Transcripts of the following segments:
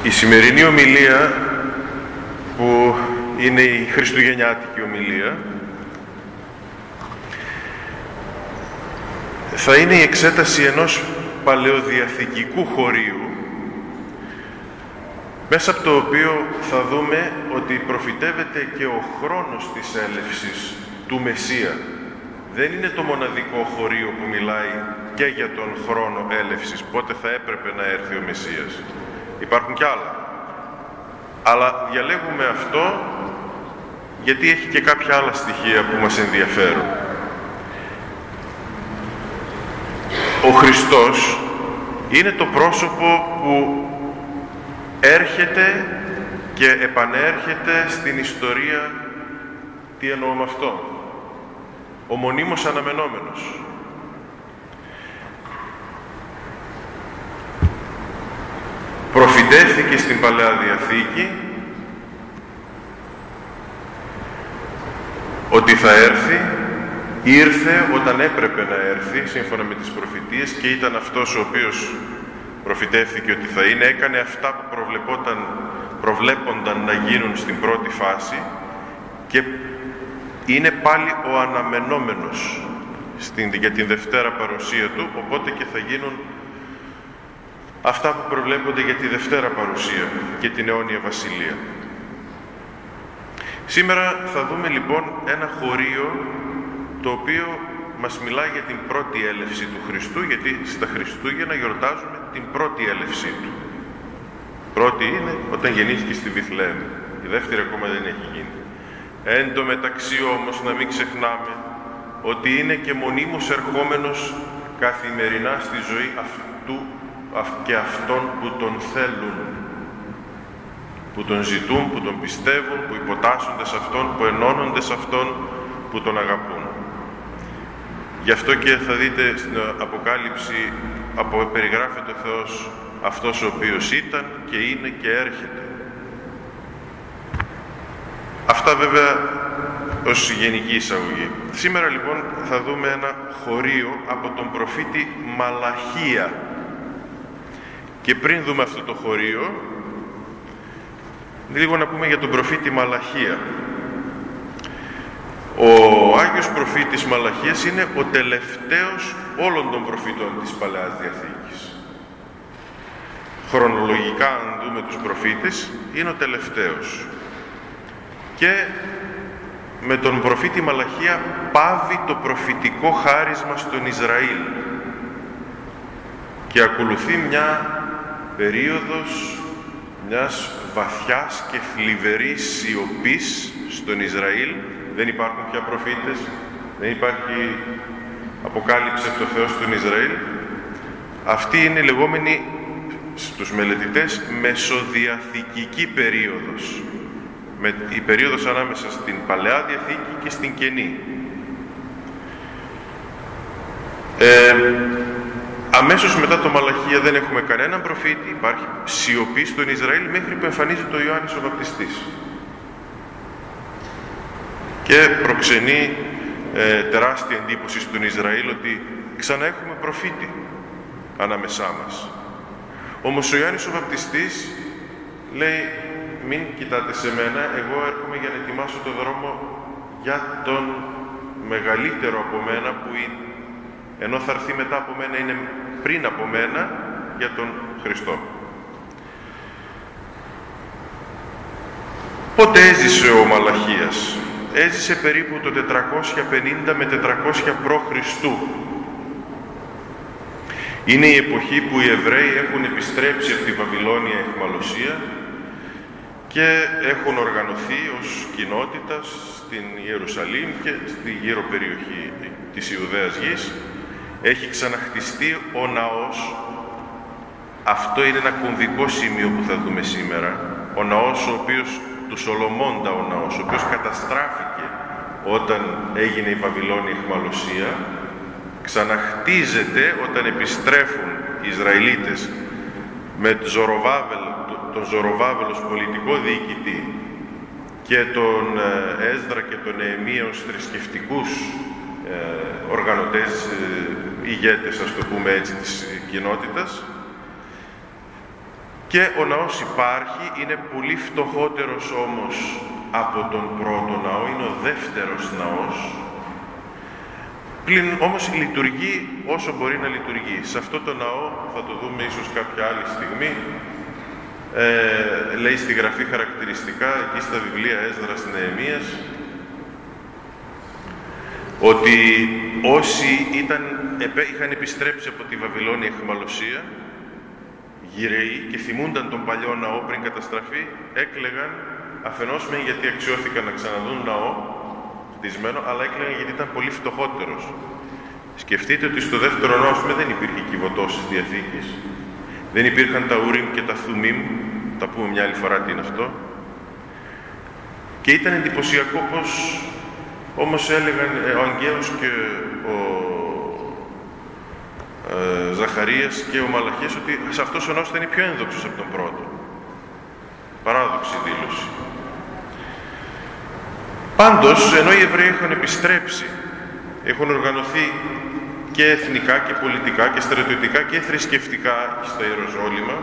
Η σημερινή ομιλία, που είναι η χριστουγεννιάτικη ομιλία, θα είναι η εξέταση ενός παλαιοδιαθηκικού χωρίου, μέσα από το οποίο θα δούμε ότι προφητεύεται και ο χρόνος της έλευσης του Μεσσία. Δεν είναι το μοναδικό χωρίο που μιλάει και για τον χρόνο έλευσης, πότε θα έπρεπε να έρθει ο Μεσσίας. Υπάρχουν κι άλλα. Αλλά διαλέγουμε αυτό γιατί έχει και κάποια άλλα στοιχεία που μας ενδιαφέρουν. Ο Χριστός είναι το πρόσωπο που έρχεται και επανέρχεται στην ιστορία. Τι εννοώ με αυτό? Ο μονίμως αναμενόμενος. Προφητεύθηκε στην Παλαιά Διαθήκη ότι θα έρθει, ήρθε όταν έπρεπε να έρθει σύμφωνα με τις προφητείες και ήταν αυτός ο οποίος προφητεύθηκε ότι θα είναι, έκανε αυτά που προβλέπονταν να γίνουν στην πρώτη φάση και είναι πάλι ο αναμενόμενος για την Δευτέρα παρουσία του, οπότε και θα γίνουν αυτά που προβλέπονται για τη Δευτέρα παρουσία και την αιώνια βασιλεία. Σήμερα θα δούμε λοιπόν ένα χωρίο το οποίο μας μιλάει για την πρώτη έλευση του Χριστού, γιατί στα Χριστούγεννα γιορτάζουμε την πρώτη έλευσή του. Πρώτη είναι όταν γεννήθηκε στη Βιθλεέμ. Η δεύτερη ακόμα δεν έχει γίνει. Εν τω μεταξύ όμως να μην ξεχνάμε ότι είναι και μονίμως ερχόμενος καθημερινά στη ζωή αυτού και αυτών που τον θέλουν, που τον ζητούν, που τον πιστεύουν, που υποτάσσονται σε αυτόν, που ενώνονται σε αυτόν, που τον αγαπούν. Γι' αυτό και θα δείτε στην Αποκάλυψη περιγράφεται ο Θεός αυτός ο οποίος ήταν και είναι και έρχεται. Αυτά βέβαια ως γενική εισαγωγή. Σήμερα λοιπόν θα δούμε ένα χωρίο από τον προφήτη Μαλαχία. Και πριν δούμε αυτό το χωρίο, λίγο να πούμε για τον προφήτη Μαλαχία. Ο Άγιος προφήτης Μαλαχίας είναι ο τελευταίος όλων των προφητών της Παλαιάς Διαθήκης. Χρονολογικά, αν δούμε τους προφήτες, είναι ο τελευταίος. Και με τον προφήτη Μαλαχία πάβει το προφητικό χάρισμα στον Ισραήλ και ακολουθεί μια περίοδος μιας βαθιάς και θλιβερής σιωπής στον Ισραήλ. Δεν υπάρχουν πια προφήτες, δεν υπάρχει αποκάλυψη από το Θεό στον Ισραήλ. Αυτή είναι η λεγόμενη στους μελετητές μεσοδιαθηκική περίοδος. Η περίοδος ανάμεσα στην Παλαιά Διαθήκη και στην Καινή. Αμέσως μετά το Μαλαχία δεν έχουμε κανέναν προφήτη, υπάρχει σιωπή στον Ισραήλ μέχρι που εμφανίζεται ο Ιωάννης ο Βαπτιστής. Και προξενεί τεράστια εντύπωση στον Ισραήλ ότι ξανά έχουμε προφήτη ανάμεσά μας. Όμως ο Ιωάννης ο Βαπτιστής λέει, μην κοιτάτε σε μένα, εγώ έρχομαι για να ετοιμάσω το δρόμο για τον μεγαλύτερο από μένα που είναι, ενώ θα έρθει μετά από μένα, είναι πριν από μένα, για τον Χριστό. Πότε έζησε ο Μαλαχίας? Έζησε περίπου το 450 με 400 π.Χ. Είναι η εποχή που οι Εβραίοι έχουν επιστρέψει από τη Βαβυλώνια αιχμαλωσία και έχουν οργανωθεί ως κοινότητα στην Ιερουσαλήμ και στη γύρω περιοχή της Ιουδαίας γης. Έχει ξαναχτιστεί ο ναός. Αυτό είναι ένα κομβικό σημείο που θα δούμε σήμερα. Ο ναός ο οποίος του Σολομώντα, ο ναός, ο οποίος καταστράφηκε όταν έγινε η Βαβυλώνια αιχμαλωσία, ξαναχτίζεται όταν επιστρέφουν οι Ισραηλίτες με τον Ζωροβάβελ ως πολιτικό διοικητή και τον Έσδρα και τον Νεεμία ως θρησκευτικούς οργανωτές, ηγέτες, ας το πούμε έτσι, της κοινότητας. Και ο ναός υπάρχει, είναι πολύ φτωχότερος όμως από τον πρώτο ναό, είναι ο δεύτερος ναός. Πλην όμως λειτουργεί όσο μπορεί να λειτουργεί. Σε αυτό το ναό, θα το δούμε ίσως κάποια άλλη στιγμή, λέει στη γραφή χαρακτηριστικά, εκεί στα βιβλία Έσδρας Νεεμίας, ότι όσοι είχαν επιστρέψει από τη Βαβυλώνια αιχμαλωσία, γυραιοί, και θυμούνταν τον παλιό ναό πριν καταστραφεί, έκλαιγαν αφενός μεν γιατί αξιώθηκαν να ξαναδούν ναό χτισμένο, αλλά έκλαιγαν γιατί ήταν πολύ φτωχότερος. Σκεφτείτε ότι στο δεύτερο ναό δεν υπήρχε κυβωτός της Διαθήκης, δεν υπήρχαν τα Ουρίμ και τα Θουμίμ, τα πούμε μια άλλη φορά τι είναι αυτό, και ήταν εντυπωσιακό πως όμως έλεγαν ο Αγγαίος και ο Ζαχαρίας και ο Μαλαχίας ότι σε αυτός ο ναός θα είναι πιο ένδοξος από τον πρώτο. Παράδοξη δήλωση. Πάντως, ενώ οι Εβραίοι έχουν επιστρέψει, έχουν οργανωθεί και εθνικά και πολιτικά και στρατιωτικά και θρησκευτικά στα Ιεροσόλυμα,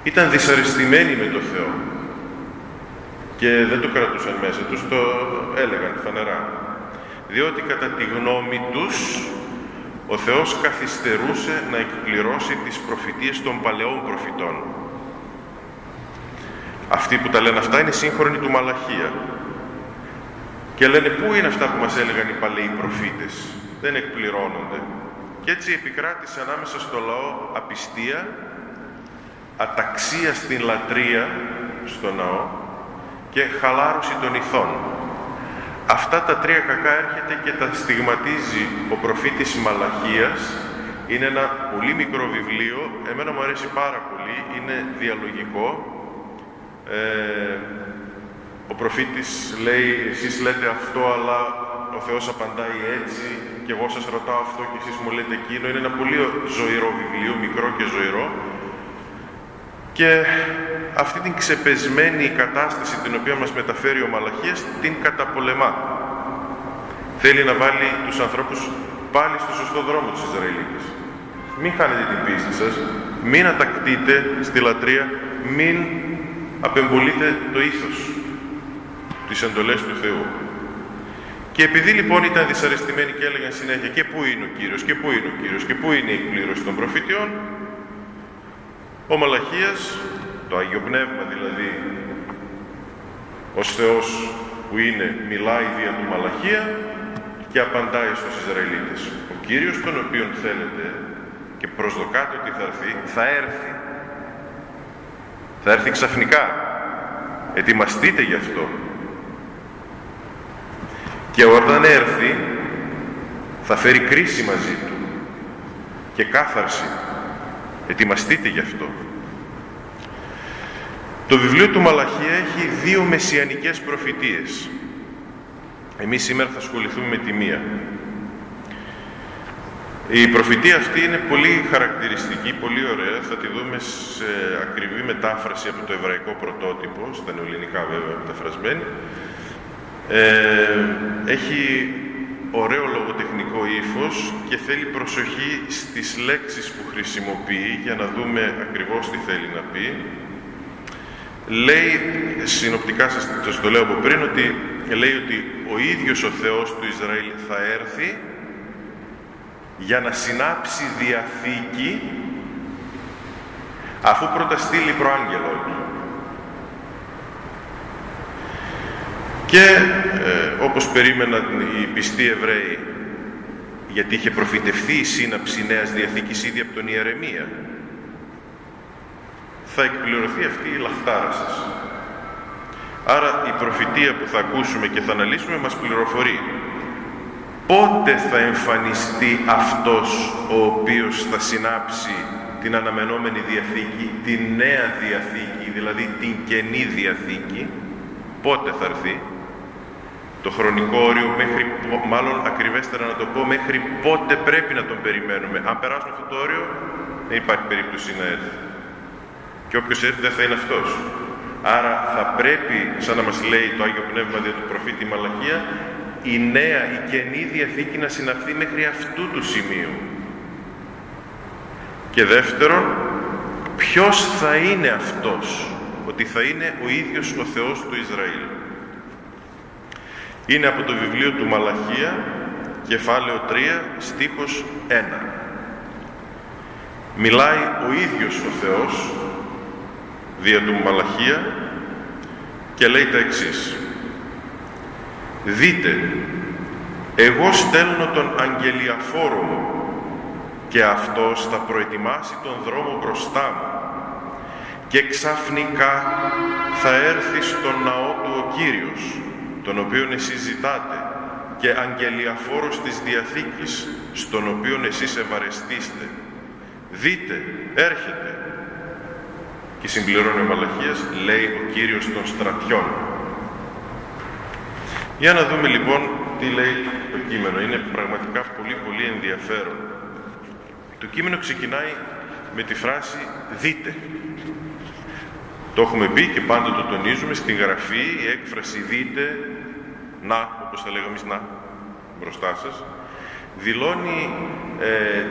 ήταν δυσαρεστημένοι με το Θεό και δεν το κρατούσαν μέσα τους, το έλεγαν φανερά, διότι κατά τη γνώμη τους ο Θεός καθυστερούσε να εκπληρώσει τις προφητείες των παλαιών προφητών. Αυτοί που τα λένε αυτά είναι σύγχρονοι του Μαλαχία. Και λένε πού είναι αυτά που μας έλεγαν οι παλαιοί προφήτες. Δεν εκπληρώνονται. Και έτσι επικράτησε ανάμεσα στο λαό απιστία, αταξία στην λατρεία στο ναό και χαλάρωση των ηθών. Αυτά τα τρία κακά έρχεται και τα στιγματίζει ο προφήτης Μαλαχίας. Είναι ένα πολύ μικρό βιβλίο, εμένα μου αρέσει πάρα πολύ, είναι διαλογικό. Ο προφήτης λέει, εσείς λέτε αυτό, αλλά ο Θεός απαντάει έτσι, και εγώ σας ρωτάω αυτό και εσείς μου λέτε εκείνο. Είναι ένα πολύ ζωηρό βιβλίο, μικρό και ζωηρό. Και αυτή την ξεπεσμένη κατάσταση την οποία μας μεταφέρει ο Μαλαχίας την καταπολεμά. Θέλει να βάλει τους ανθρώπους πάλι στο σωστό δρόμο τους Ισραηλίτες. Μην χάνετε την πίστη σας, μην ατακτείτε στη λατρεία, μην απεμπολείτε το ήθος, τις εντολές του Θεού. Και επειδή λοιπόν ήταν δυσαρεστημένοι και έλεγαν συνέχεια και πού είναι ο Κύριος, και πού είναι ο Κύριος, και πού είναι η εκπλήρωση των προφητιών, ο Μαλαχίας, το Άγιο Πνεύμα δηλαδή, ως Θεός που είναι, μιλάει δια του Μαλαχία και απαντάει στους Ισραηλίτες. Ο Κύριος τον οποίον θέλετε και προσδοκάτε ότι θα έρθει, θα έρθει. Θα έρθει ξαφνικά. Ετοιμαστείτε γι' αυτό. Και όταν έρθει, θα φέρει κρίση μαζί του και κάθαρση. Ετοιμαστείτε γι' αυτό. Το βιβλίο του Μαλαχία έχει δύο μεσιανικές προφητείες. Εμείς σήμερα θα ασχοληθούμε με τη μία. Η προφητεία αυτή είναι πολύ χαρακτηριστική, πολύ ωραία. Θα τη δούμε σε ακριβή μετάφραση από το εβραϊκό πρωτότυπο, στα νεοελληνικά βέβαια μεταφρασμένη. Έχει ωραίο λογοτεχνικό ύφος και θέλει προσοχή στις λέξεις που χρησιμοποιεί για να δούμε ακριβώς τι θέλει να πει. Λέει, συνοπτικά σας το λέω από πριν, ότι λέει ότι ο ίδιος ο Θεός του Ισραήλ θα έρθει για να συνάψει διαθήκη αφού πρώτα στείλει προάγγελό του. Και όπως περίμεναν οι πιστοί Εβραίοι, γιατί είχε προφητευθεί η σύναψη Νέας Διαθήκης ήδη από τον Ιερεμία, θα εκπληρωθεί αυτή η λαχτάρα σας. Άρα η προφητεία που θα ακούσουμε και θα αναλύσουμε μας πληροφορεί πότε θα εμφανιστεί αυτός ο οποίος θα συνάψει την αναμενόμενη Διαθήκη, την Νέα Διαθήκη, δηλαδή την Καινή Διαθήκη, πότε θα έρθει, το χρονικό όριο, μέχρι, μάλλον ακριβέστερα να το πω, μέχρι πότε πρέπει να τον περιμένουμε. Αν περάσουμε αυτό το όριο, δεν υπάρχει περίπτωση να έρθει. Και όποιος έρθει δεν θα είναι αυτός. Άρα θα πρέπει, σαν να μας λέει το Άγιο Πνεύμα δια του προφήτη Μαλαχία, η Νέα, η Καινή Διαθήκη να συναυθεί μέχρι αυτού του σημείου. Και δεύτερον, ποιος θα είναι αυτός, ότι θα είναι ο ίδιος ο Θεός του Ισραήλ. Είναι από το βιβλίο του Μαλαχία, κεφάλαιο 3, στίχος 1. Μιλάει ο ίδιος ο Θεός δια του Μαλαχία και λέει τα εξής: «Δείτε, εγώ στέλνω τον αγγελιαφόρο μου και αυτός θα προετοιμάσει τον δρόμο μπροστά μου και ξαφνικά θα έρθει στον ναό του ο Κύριος, τον οποίον εσείς ζητάτε, και αγγελιαφόρος της Διαθήκης, στον οποίον εσείς ευαρεστείστε. Δείτε, έρχεται». Και συμπληρώνει ο Μαλαχίας, λέει ο Κύριος των στρατιών. Για να δούμε λοιπόν τι λέει το κείμενο. Είναι πραγματικά πολύ ενδιαφέρον. Το κείμενο ξεκινάει με τη φράση «δείτε». Το έχουμε πει και πάντα το τονίζουμε στην Γραφή, η έκφραση «δείτε», να, όπως θα λέγαμε εμείς, να, μπροστά σας, δηλώνει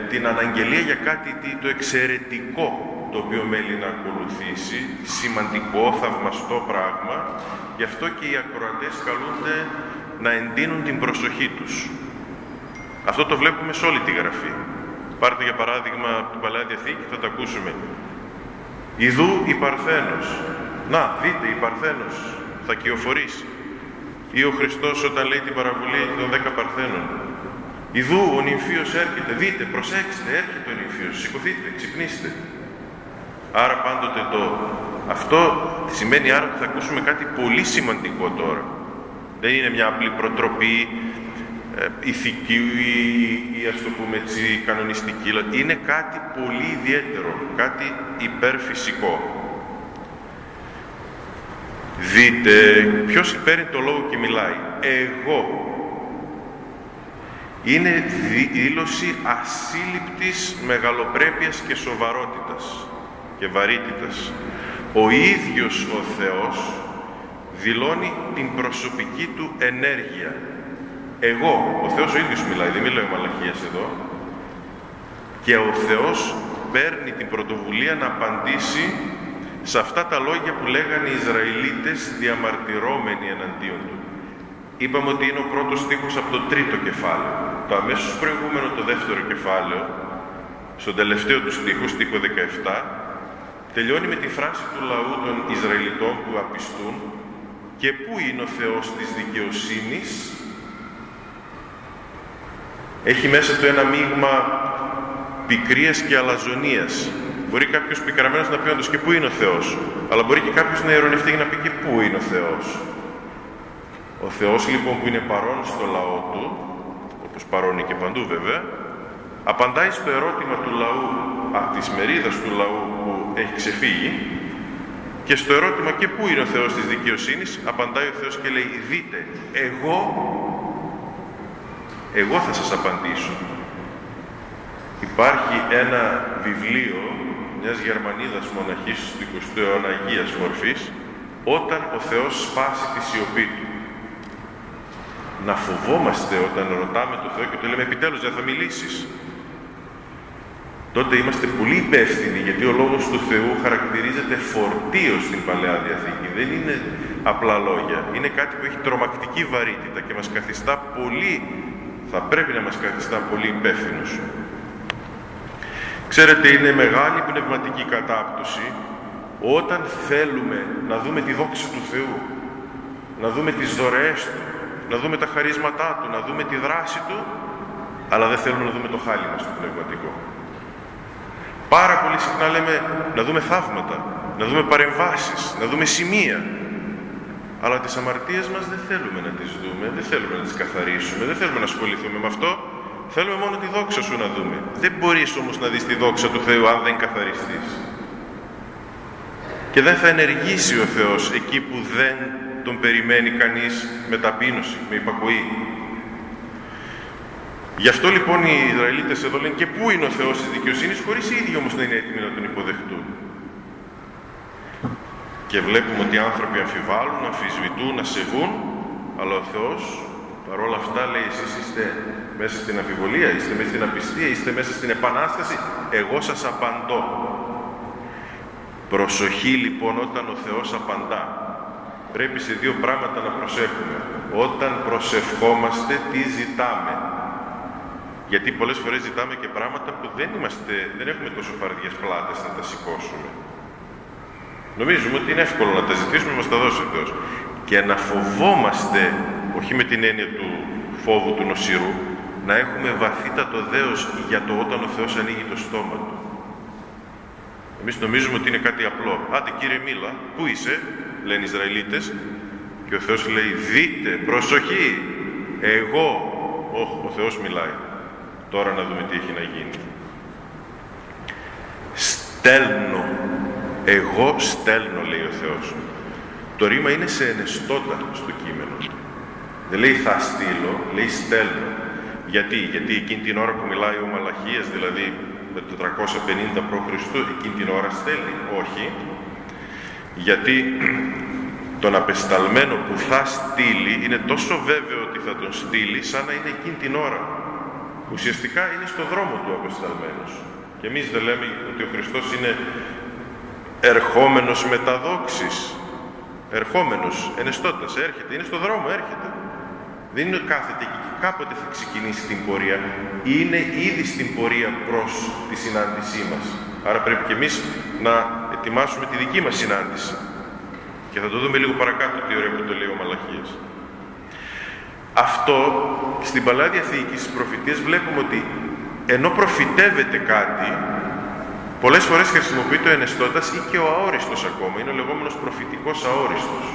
την αναγγελία για κάτι το εξαιρετικό το οποίο μέλει να ακολουθήσει, σημαντικό, θαυμαστό πράγμα. Γι' αυτό και οι ακροατές καλούνται να εντείνουν την προσοχή τους. Αυτό το βλέπουμε σε όλη τη Γραφή. Πάρτε για παράδειγμα από την Παλαιά Διαθήκη, θα το ακούσουμε. «Ιδού η Παρθένος». Να, δείτε, η Παρθένος θα κυοφορήσει. Ή ο Χριστός όταν λέει την παραβολή των 10 Παρθένων. «Ιδού ο νυμφίος έρχεται». Δείτε, προσέξτε, έρχεται ο νυμφίος. Σηκωθείτε, ξυπνήστε. Άρα πάντοτε αυτό σημαίνει άρα ότι θα ακούσουμε κάτι πολύ σημαντικό τώρα. Δεν είναι μια απλή προτροπή ηθική ή ας το πούμε έτσι κανονιστική. Είναι κάτι πολύ ιδιαίτερο, κάτι υπερφυσικό. Δείτε, ποιος παίρνει το λόγο και μιλάει? Εγώ. Είναι δήλωση ασύλληπτης μεγαλοπρέπειας και σοβαρότητας και βαρύτητας. Ο ίδιος ο Θεός δηλώνει την προσωπική του ενέργεια. Εγώ, ο Θεός ο ίδιος μιλάει, δεν μιλάει ο Μαλαχίας εδώ. Και ο Θεός παίρνει την πρωτοβουλία να απαντήσει σε αυτά τα λόγια που λέγανε οι Ισραηλίτες διαμαρτυρώμενοι εναντίον του. Είπαμε ότι είναι ο πρώτος στίχος από το τρίτο κεφάλαιο. Το αμέσως προηγούμενο, το δεύτερο κεφάλαιο, στον τελευταίο του στίχο, στίχο 17, τελειώνει με τη φράση του λαού των Ισραηλιτών που απιστούν: «Και πού είναι ο Θεός της δικαιοσύνης?» Έχει μέσα του ένα μείγμα πικρίας και αλαζονίας. Μπορεί κάποιος πικραμένος να πει όντως «και πού είναι ο Θεός?» Αλλά μπορεί και κάποιος να ειρωνευτεί και να πει «και πού είναι ο Θεός?» Ο Θεός λοιπόν που είναι παρόν στο λαό του, όπως παρόν είναι και παντού βέβαια, απαντάει στο ερώτημα του λαού, της μερίδας του λαού που έχει ξεφύγει, και στο ερώτημα «και πού είναι ο Θεός της δικαιοσύνης?» απαντάει ο Θεός και λέει «δείτε, εγώ θα σας απαντήσω». Υπάρχει ένα βιβλίο μιας Γερμανίδας μοναχής του 20ου αιώνα Αγίας μορφής, «Όταν ο Θεός σπάσει τη σιωπή του». Να φοβόμαστε όταν ρωτάμε τον Θεό και του λέμε «επιτέλους δεν θα μιλήσεις?» Τότε είμαστε πολύ υπεύθυνοι, γιατί ο Λόγος του Θεού χαρακτηρίζεται φορτίο στην Παλαιά Διαθήκη. Δεν είναι απλά λόγια. Είναι κάτι που έχει τρομακτική βαρύτητα και μας καθιστά πολύ, θα πρέπει να μας καθιστά πολύ υπεύθυνους. Ξέρετε, είναι μεγάλη πνευματική κατάπτωση όταν θέλουμε να δούμε τη δόξα του Θεού, να δούμε τις δωρεές Του, να δούμε τα χαρίσματά Του, να δούμε τη δράση Του, αλλά δεν θέλουμε να δούμε το χάλι μας το πνευματικό. Πάρα πολύ συχνά λέμε να δούμε θαύματα, να δούμε παρεμβάσεις, να δούμε σημεία. Αλλά τις αμαρτίες μας δεν θέλουμε να τις δούμε, δεν θέλουμε να τις καθαρίσουμε, δεν θέλουμε να ασχοληθούμε με αυτό. Θέλουμε μόνο τη δόξα Σου να δούμε. Δεν μπορείς όμως να δεις τη δόξα του Θεού αν δεν καθαριστείς. Και δεν θα ενεργήσει ο Θεός εκεί που δεν τον περιμένει κανείς με ταπείνωση, με υπακοή. Γι' αυτό λοιπόν οι Ισραηλίτες εδώ λένε «και πού είναι ο Θεός της δικαιοσύνης?» χωρίς οι ίδιοι όμως να είναι έτοιμοι να τον υποδεχτούν. Και βλέπουμε ότι οι άνθρωποι αμφιβάλλουν, αμφισβητούν, ασεβούν, αλλά ο Θεός παρόλα αυτά λέει «εσείς είστε μέσα στην αμφιβολία, είστε μέσα στην απιστία, είστε μέσα στην επανάσταση, εγώ σας απαντώ». Προσοχή λοιπόν όταν ο Θεός απαντά. Πρέπει σε δύο πράγματα να προσέχουμε. Όταν προσευχόμαστε, τι ζητάμε. Γιατί πολλές φορές ζητάμε και πράγματα που δεν έχουμε τόσο φαρδιές πλάτες να τα σηκώσουμε. Νομίζουμε ότι είναι εύκολο να τα ζητήσουμε, μας τα δώσει ο Θεός. Και να φοβόμαστε, όχι με την έννοια του φόβου του νοσηρού, να έχουμε βαθύτατο δέος για το όταν ο Θεός ανοίγει το στόμα του. Εμείς νομίζουμε ότι είναι κάτι απλό. Άντε κύριε μίλα, πού είσαι, λένε οι Ισραηλίτες, και ο Θεός λέει δείτε, προσοχή, εγώ, ο Θεός μιλάει. Τώρα να δούμε τι έχει να γίνει. Στέλνω, εγώ στέλνω, λέει ο Θεός. Το ρήμα είναι σε ενεστώτα στο κείμενο. Δεν λέει θα στείλω, λέει στέλνω. Γιατί εκείνη την ώρα που μιλάει ο Μαλαχίας, δηλαδή με το 450 π.Χ., εκείνη την ώρα στέλνει. Όχι. Γιατί τον απεσταλμένο που θα στείλει είναι τόσο βέβαιο ότι θα τον στείλει, σαν να είναι εκείνη την ώρα. Ουσιαστικά είναι στο δρόμο του απεσταλμένος. Και εμείς δεν λέμε ότι ο Χριστός είναι ερχόμενος με τα δόξης. Ερχόμενος, ενεστώτας, έρχεται, είναι στο δρόμο, έρχεται. Δεν είναι κάθεται εκεί και κάποτε θα ξεκινήσει την πορεία. Είναι ήδη στην πορεία προς τη συνάντησή μας. Άρα πρέπει και εμείς να ετοιμάσουμε τη δική μας συνάντηση. Και θα το δούμε λίγο παρακάτω τι ωραία που το λέει ο Μαλαχίας. Αυτό στην Παλαιά Διαθήκη, στις προφητείες, βλέπουμε ότι ενώ προφητεύεται κάτι, πολλές φορές χρησιμοποιείται ο ενεστώτας ή και ο αόριστος ακόμα. Είναι ο λεγόμενος προφητικός αόριστος.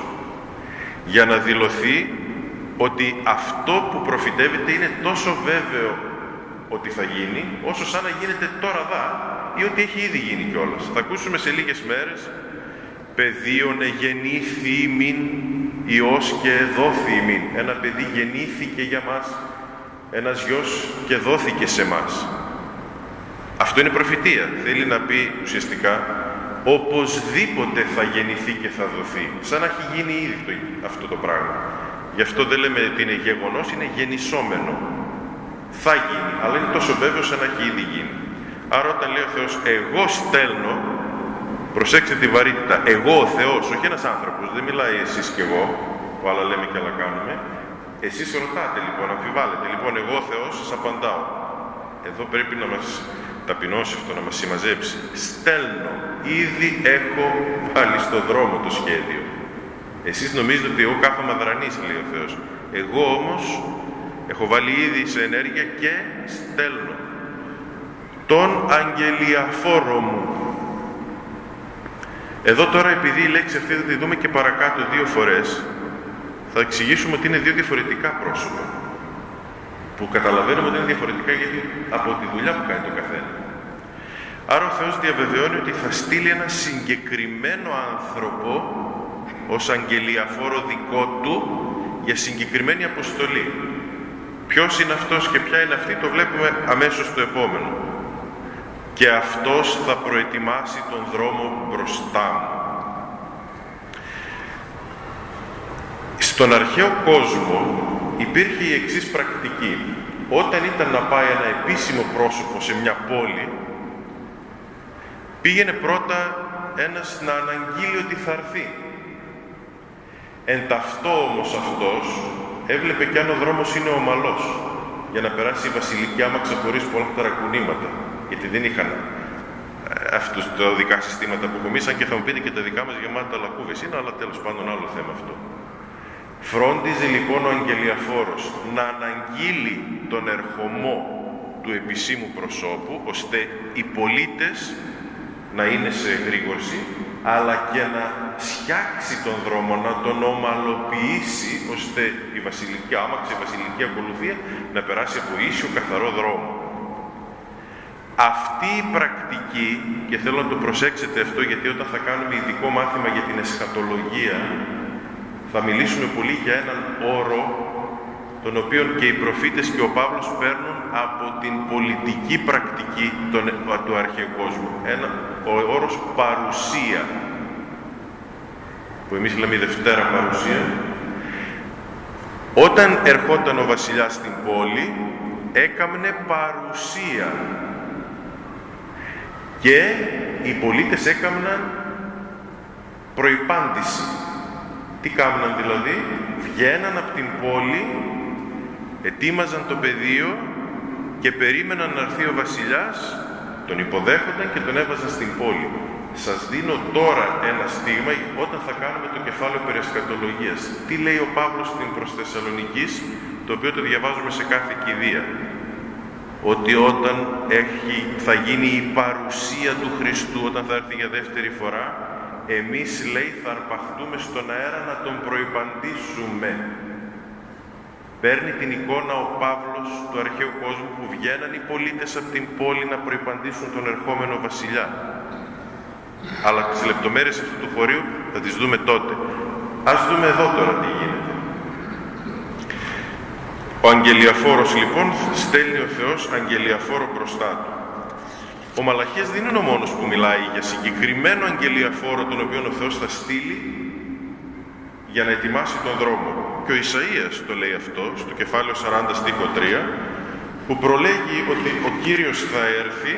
Για να δηλωθεί ότι αυτό που προφητεύεται είναι τόσο βέβαιο ότι θα γίνει, όσο σαν να γίνεται τώρα δα, ή ότι έχει ήδη γίνει κιόλας. Θα ακούσουμε σε λίγες μέρες «Παιδίον εγεννήθη ημίν, Υιός και εδόθη ημίν». Ένα παιδί γεννήθηκε για μας, ένας γιος και δόθηκε σε μας. Αυτό είναι προφητεία. Θέλει να πει ουσιαστικά οπωσδήποτε θα γεννηθεί και θα δοθεί. Σαν να έχει γίνει ήδη αυτό το πράγμα. Γι' αυτό δεν λέμε ότι είναι γεγονός, είναι γεννησόμενο. Θα γίνει, αλλά είναι τόσο βέβαιο σαν να έχει ήδη γίνει. Άρα όταν λέει ο Θεός εγώ στέλνω, προσέξτε τη βαρύτητα, εγώ ο Θεός, όχι ένας άνθρωπος, δεν μιλάει εσείς και εγώ, που άλλα λέμε και άλλα κάνουμε. Εσείς ρωτάτε λοιπόν, αμφιβάλλετε, λοιπόν εγώ ο Θεός σας απαντάω. Εδώ πρέπει να μας ταπεινώσει αυτό, να μας συμμαζέψει. Στέλνω, ήδη έχω βάλει στο δρόμο το σχέδιο. Εσείς νομίζετε ότι εγώ κάθομαι αδρανής, λέει ο Θεός. Εγώ όμως έχω βάλει ήδη σε ενέργεια και στέλνω τον αγγελιαφόρο μου. Εδώ τώρα, επειδή η λέξη αυτή θα τη δούμε και παρακάτω δύο φορές, θα εξηγήσουμε ότι είναι δύο διαφορετικά πρόσωπα. Που καταλαβαίνουμε ότι είναι διαφορετικά γιατί από τη δουλειά που κάνει το καθένα. Άρα ο Θεός διαβεβαιώνει ότι θα στείλει ένα συγκεκριμένο άνθρωπο ως αγγελιαφόρο δικό του για συγκεκριμένη αποστολή. Ποιος είναι αυτός και ποια είναι αυτή, το βλέπουμε αμέσως στο επόμενο. Και αυτός θα προετοιμάσει τον δρόμο μπροστά μου. Στον αρχαίο κόσμο υπήρχε η εξής πρακτική. Όταν ήταν να πάει ένα επίσημο πρόσωπο σε μια πόλη, πήγαινε πρώτα ένας να αναγγείλει ότι θα έρθει. Εν ταυτό όμως αυτός έβλεπε κι αν ο δρόμος είναι ομαλός για να περάσει η βασιλική άμαξα χωρίς πολλά ταρακουνήματα, γιατί δεν είχαν αυτούς τα οδικά συστήματα που έχουμε εμείς, αν και θα μου πείτε και τα δικά μας γεμάτα λακκούβες είναι, αλλά τέλος πάντων άλλο θέμα αυτό. Φρόντιζε λοιπόν ο αγγελιαφόρος να αναγγείλει τον ερχομό του επισήμου προσώπου, ώστε οι πολίτες να είναι σε γρήγορση, αλλά και να φτιάξει τον δρόμο, να τον ομαλοποιήσει, ώστε η βασιλική άμαξα, η βασιλική ακολουθία να περάσει από ίσιο καθαρό δρόμο. Αυτή η πρακτική, και θέλω να το προσέξετε αυτό, γιατί όταν θα κάνουμε ειδικό μάθημα για την εσχατολογία, θα μιλήσουμε πολύ για έναν όρο, τον οποίο και οι προφήτες και ο Παύλος παίρνουν από την πολιτική πρακτική του αρχαίου κόσμου. Ο όρος παρουσία, που εμείς λέμε η Δευτέρα παρουσία. Όταν ερχόταν ο βασιλιάς στην πόλη, έκαμνε παρουσία και οι πολίτες έκαμναν προϋπάντηση. Τι κάμναν δηλαδή? Βγαίναν από την πόλη, ετοίμαζαν το πεδίο και περίμεναν να έρθει ο βασιλιάς, τον υποδέχονταν και τον έβαζαν στην πόλη. Σας δίνω τώρα ένα στίγμα όταν θα κάνουμε το κεφάλαιο περί εσκατολογίας. Τι λέει ο Παύλος στην προς Θεσσαλονικής, το οποίο το διαβάζουμε σε κάθε κηδεία. Ότι όταν θα γίνει η παρουσία του Χριστού, όταν θα έρθει για δεύτερη φορά, εμείς, λέει, θα αρπαχτούμε στον αέρα να τον προϋπαντήσουμε. Παίρνει την εικόνα ο Παύλος του αρχαίου κόσμου που βγαίναν οι πολίτες από την πόλη να προϋπαντήσουν τον ερχόμενο βασιλιά. Αλλά τις λεπτομέρειες αυτού του χωρίου θα τις δούμε τότε. Ας δούμε εδώ τώρα τι γίνεται. Ο αγγελιαφόρος λοιπόν στέλνει ο Θεός αγγελιαφόρο μπροστά του. Ο Μαλαχίας δεν είναι ο μόνος που μιλάει για συγκεκριμένο αγγελιαφόρο τον οποίο ο Θεός θα στείλει για να ετοιμάσει τον δρόμο. Και ο Ισαΐας το λέει αυτό στο κεφάλαιο 40 στίχο 3, που προλέγει ότι ο Κύριος θα έρθει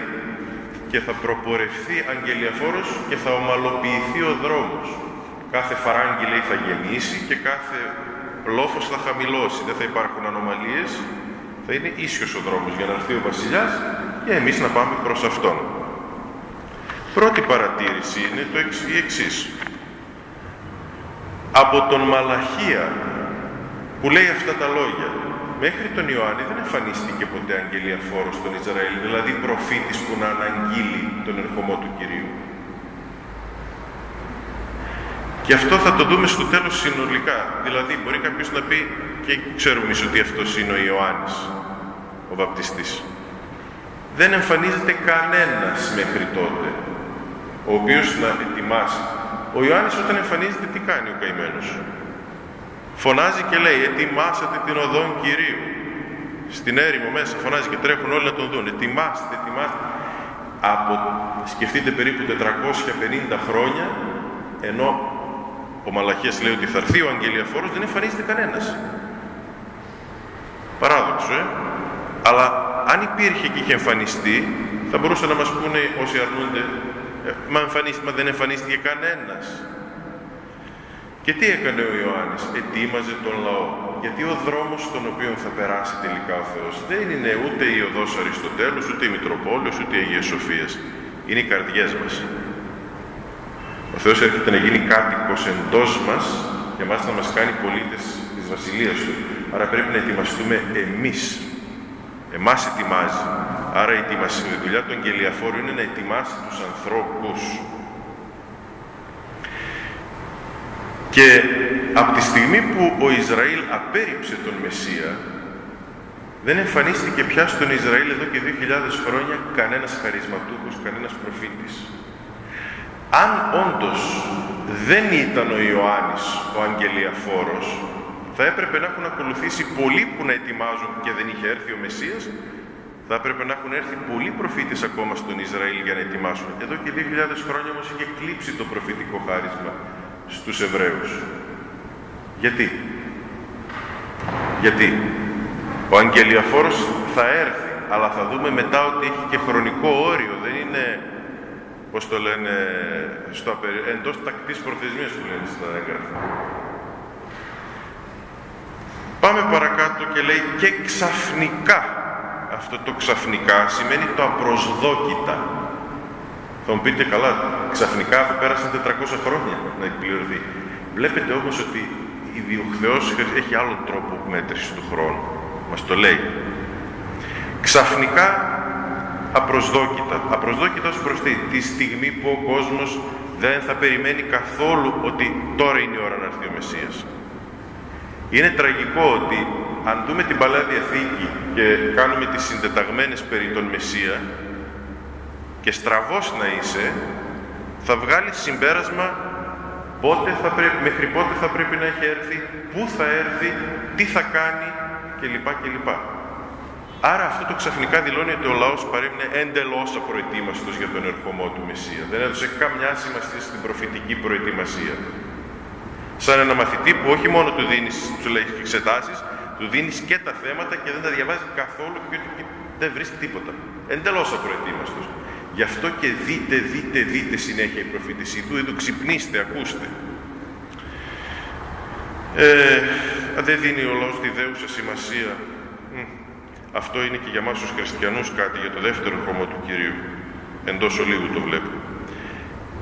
και θα προπορευθεί αγγελιαφόρος και θα ομαλοποιηθεί ο δρόμος. Κάθε φαράγγι, λέει, θα γεννήσει και κάθε λόφος θα χαμηλώσει. Δεν θα υπάρχουν ανομαλίες, θα είναι ίσιος ο δρόμος για να έρθει ο βασιλιάς και εμείς να πάμε προς αυτόν. Πρώτη παρατήρηση είναι η εξής. Από τον Μαλαχία που λέει αυτά τα λόγια μέχρι τον Ιωάννη δεν εμφανίστηκε ποτέ αγγελιαφόρος στον Ισραήλ, δηλαδή προφήτης που να αναγγείλει τον ερχομό του Κυρίου. Και αυτό θα το δούμε στο τέλος συνολικά. Δηλαδή μπορεί κάποιος να πει, και ξέρουμε ότι αυτός είναι ο Ιωάννης, ο βαπτιστής. Δεν εμφανίζεται κανένας μέχρι τότε, ο οποίος να ετοιμάσει. Ο Ιωάννης όταν εμφανίζεται τι κάνει ο καημένος? Φωνάζει και λέει, ετοιμάσατε την οδόν Κυρίου. Στην έρημο μέσα φωνάζει και τρέχουν όλοι να τον δουν. Ετοιμάστε, ετοιμάστε. Σκεφτείτε περίπου 450 χρόνια, ενώ ο Μαλαχίας λέει ότι θα έρθει ο αγγελιαφόρος, δεν εμφανίζεται κανένας. Παράδοξο, Αλλά αν υπήρχε και είχε εμφανιστεί, θα μπορούσαν να μας πούνε όσοι αρνούνται, μα δεν εμφανίστηκε κανένας. Και τι έκανε ο Ιωάννης? Ετοίμαζε τον λαό. Γιατί ο δρόμος στον οποίο θα περάσει τελικά ο Θεός δεν είναι ούτε η οδός Αριστοτέλους, ούτε η Μητροπόλεως, ούτε η Αγία Σοφίας. Είναι οι καρδιές μας. Ο Θεός έρχεται να γίνει κάτοικος εντός μας και εμάς να μας κάνει πολίτες της Βασιλείας Του. Άρα πρέπει να ετοιμαστούμε εμείς. Εμάς ετοιμάζει. Άρα η δουλειά του αγγελιαφόρου είναι να ετοιμάσει τους ανθρώπους. Και από τη στιγμή που ο Ισραήλ απέρριψε τον Μεσσία, δεν εμφανίστηκε πια στον Ισραήλ εδώ και 2.000 χρόνια κανένας χαρισματούχος, κανένας προφήτης. Αν όντως δεν ήταν ο Ιωάννης ο αγγελιαφόρος, θα έπρεπε να έχουν ακολουθήσει πολλοί που να ετοιμάζουν και δεν είχε έρθει ο Μεσσίας. Θα έπρεπε να έχουν έρθει πολλοί προφήτες ακόμα στον Ισραήλ για να ετοιμάσουν. Εδώ και 2.000 χρόνια όμως είχε κλείψει το προφητικό χάρισμα στους Εβραίους. Γιατί ο αγγελιαφόρος θα έρθει, αλλά θα δούμε μετά ότι έχει και χρονικό όριο. Δεν είναι, πώς το λένε, εντός τακτής προθεσμίας που λένε στα έγγραφα. Πάμε παρακάτω και λέει και ξαφνικά. Αυτό το ξαφνικά σημαίνει το απροσδόκητα. Θα μου πείτε, καλά, ξαφνικά θα πέρασαν 400 χρόνια να εκπληρωθεί. Βλέπετε όμως ότι ο Θεός έχει άλλον τρόπο μέτρηση του χρόνου. Μας το λέει. Ξαφνικά απροσδόκητα. Απροσδόκητα ως προς τη στιγμή που ο κόσμος δεν θα περιμένει καθόλου ότι τώρα είναι η ώρα να έρθει ο Μεσσίας. Είναι τραγικό ότι αν δούμε την Παλαιά Διαθήκη και κάνουμε τις συντεταγμένες περί τον Μεσσία και στραβός να είσαι, θα βγάλεις συμπέρασμα μέχρι πότε θα πρέπει να έχει έρθει, πού θα έρθει, τι θα κάνει κλπ. Άρα αυτό το ξαφνικά δηλώνει ότι ο λαός παρέμεινε εντελώς απροετοίμαστος για τον ερχομό του Μεσσία. Δεν έδωσε καμιά σημασία στην προφητική προετοιμασία. Σαν ένα μαθητή που όχι μόνο του δίνεις, του λέει εξετάσεις, του δίνεις και τα θέματα και δεν τα διαβάζει καθόλου και δεν βρίσκει τίποτα. Εντελώς απροετοίμαστος. Γι' αυτό και δείτε συνέχεια η προφήτησή του, ξυπνήστε, ακούστε. Δεν δίνει ο λαός τη δέουσα σημασία. Αυτό είναι και για μας τους χριστιανούς κάτι, για το δεύτερο ερχομό του Κυρίου. Εντός ολίγου το βλέπω.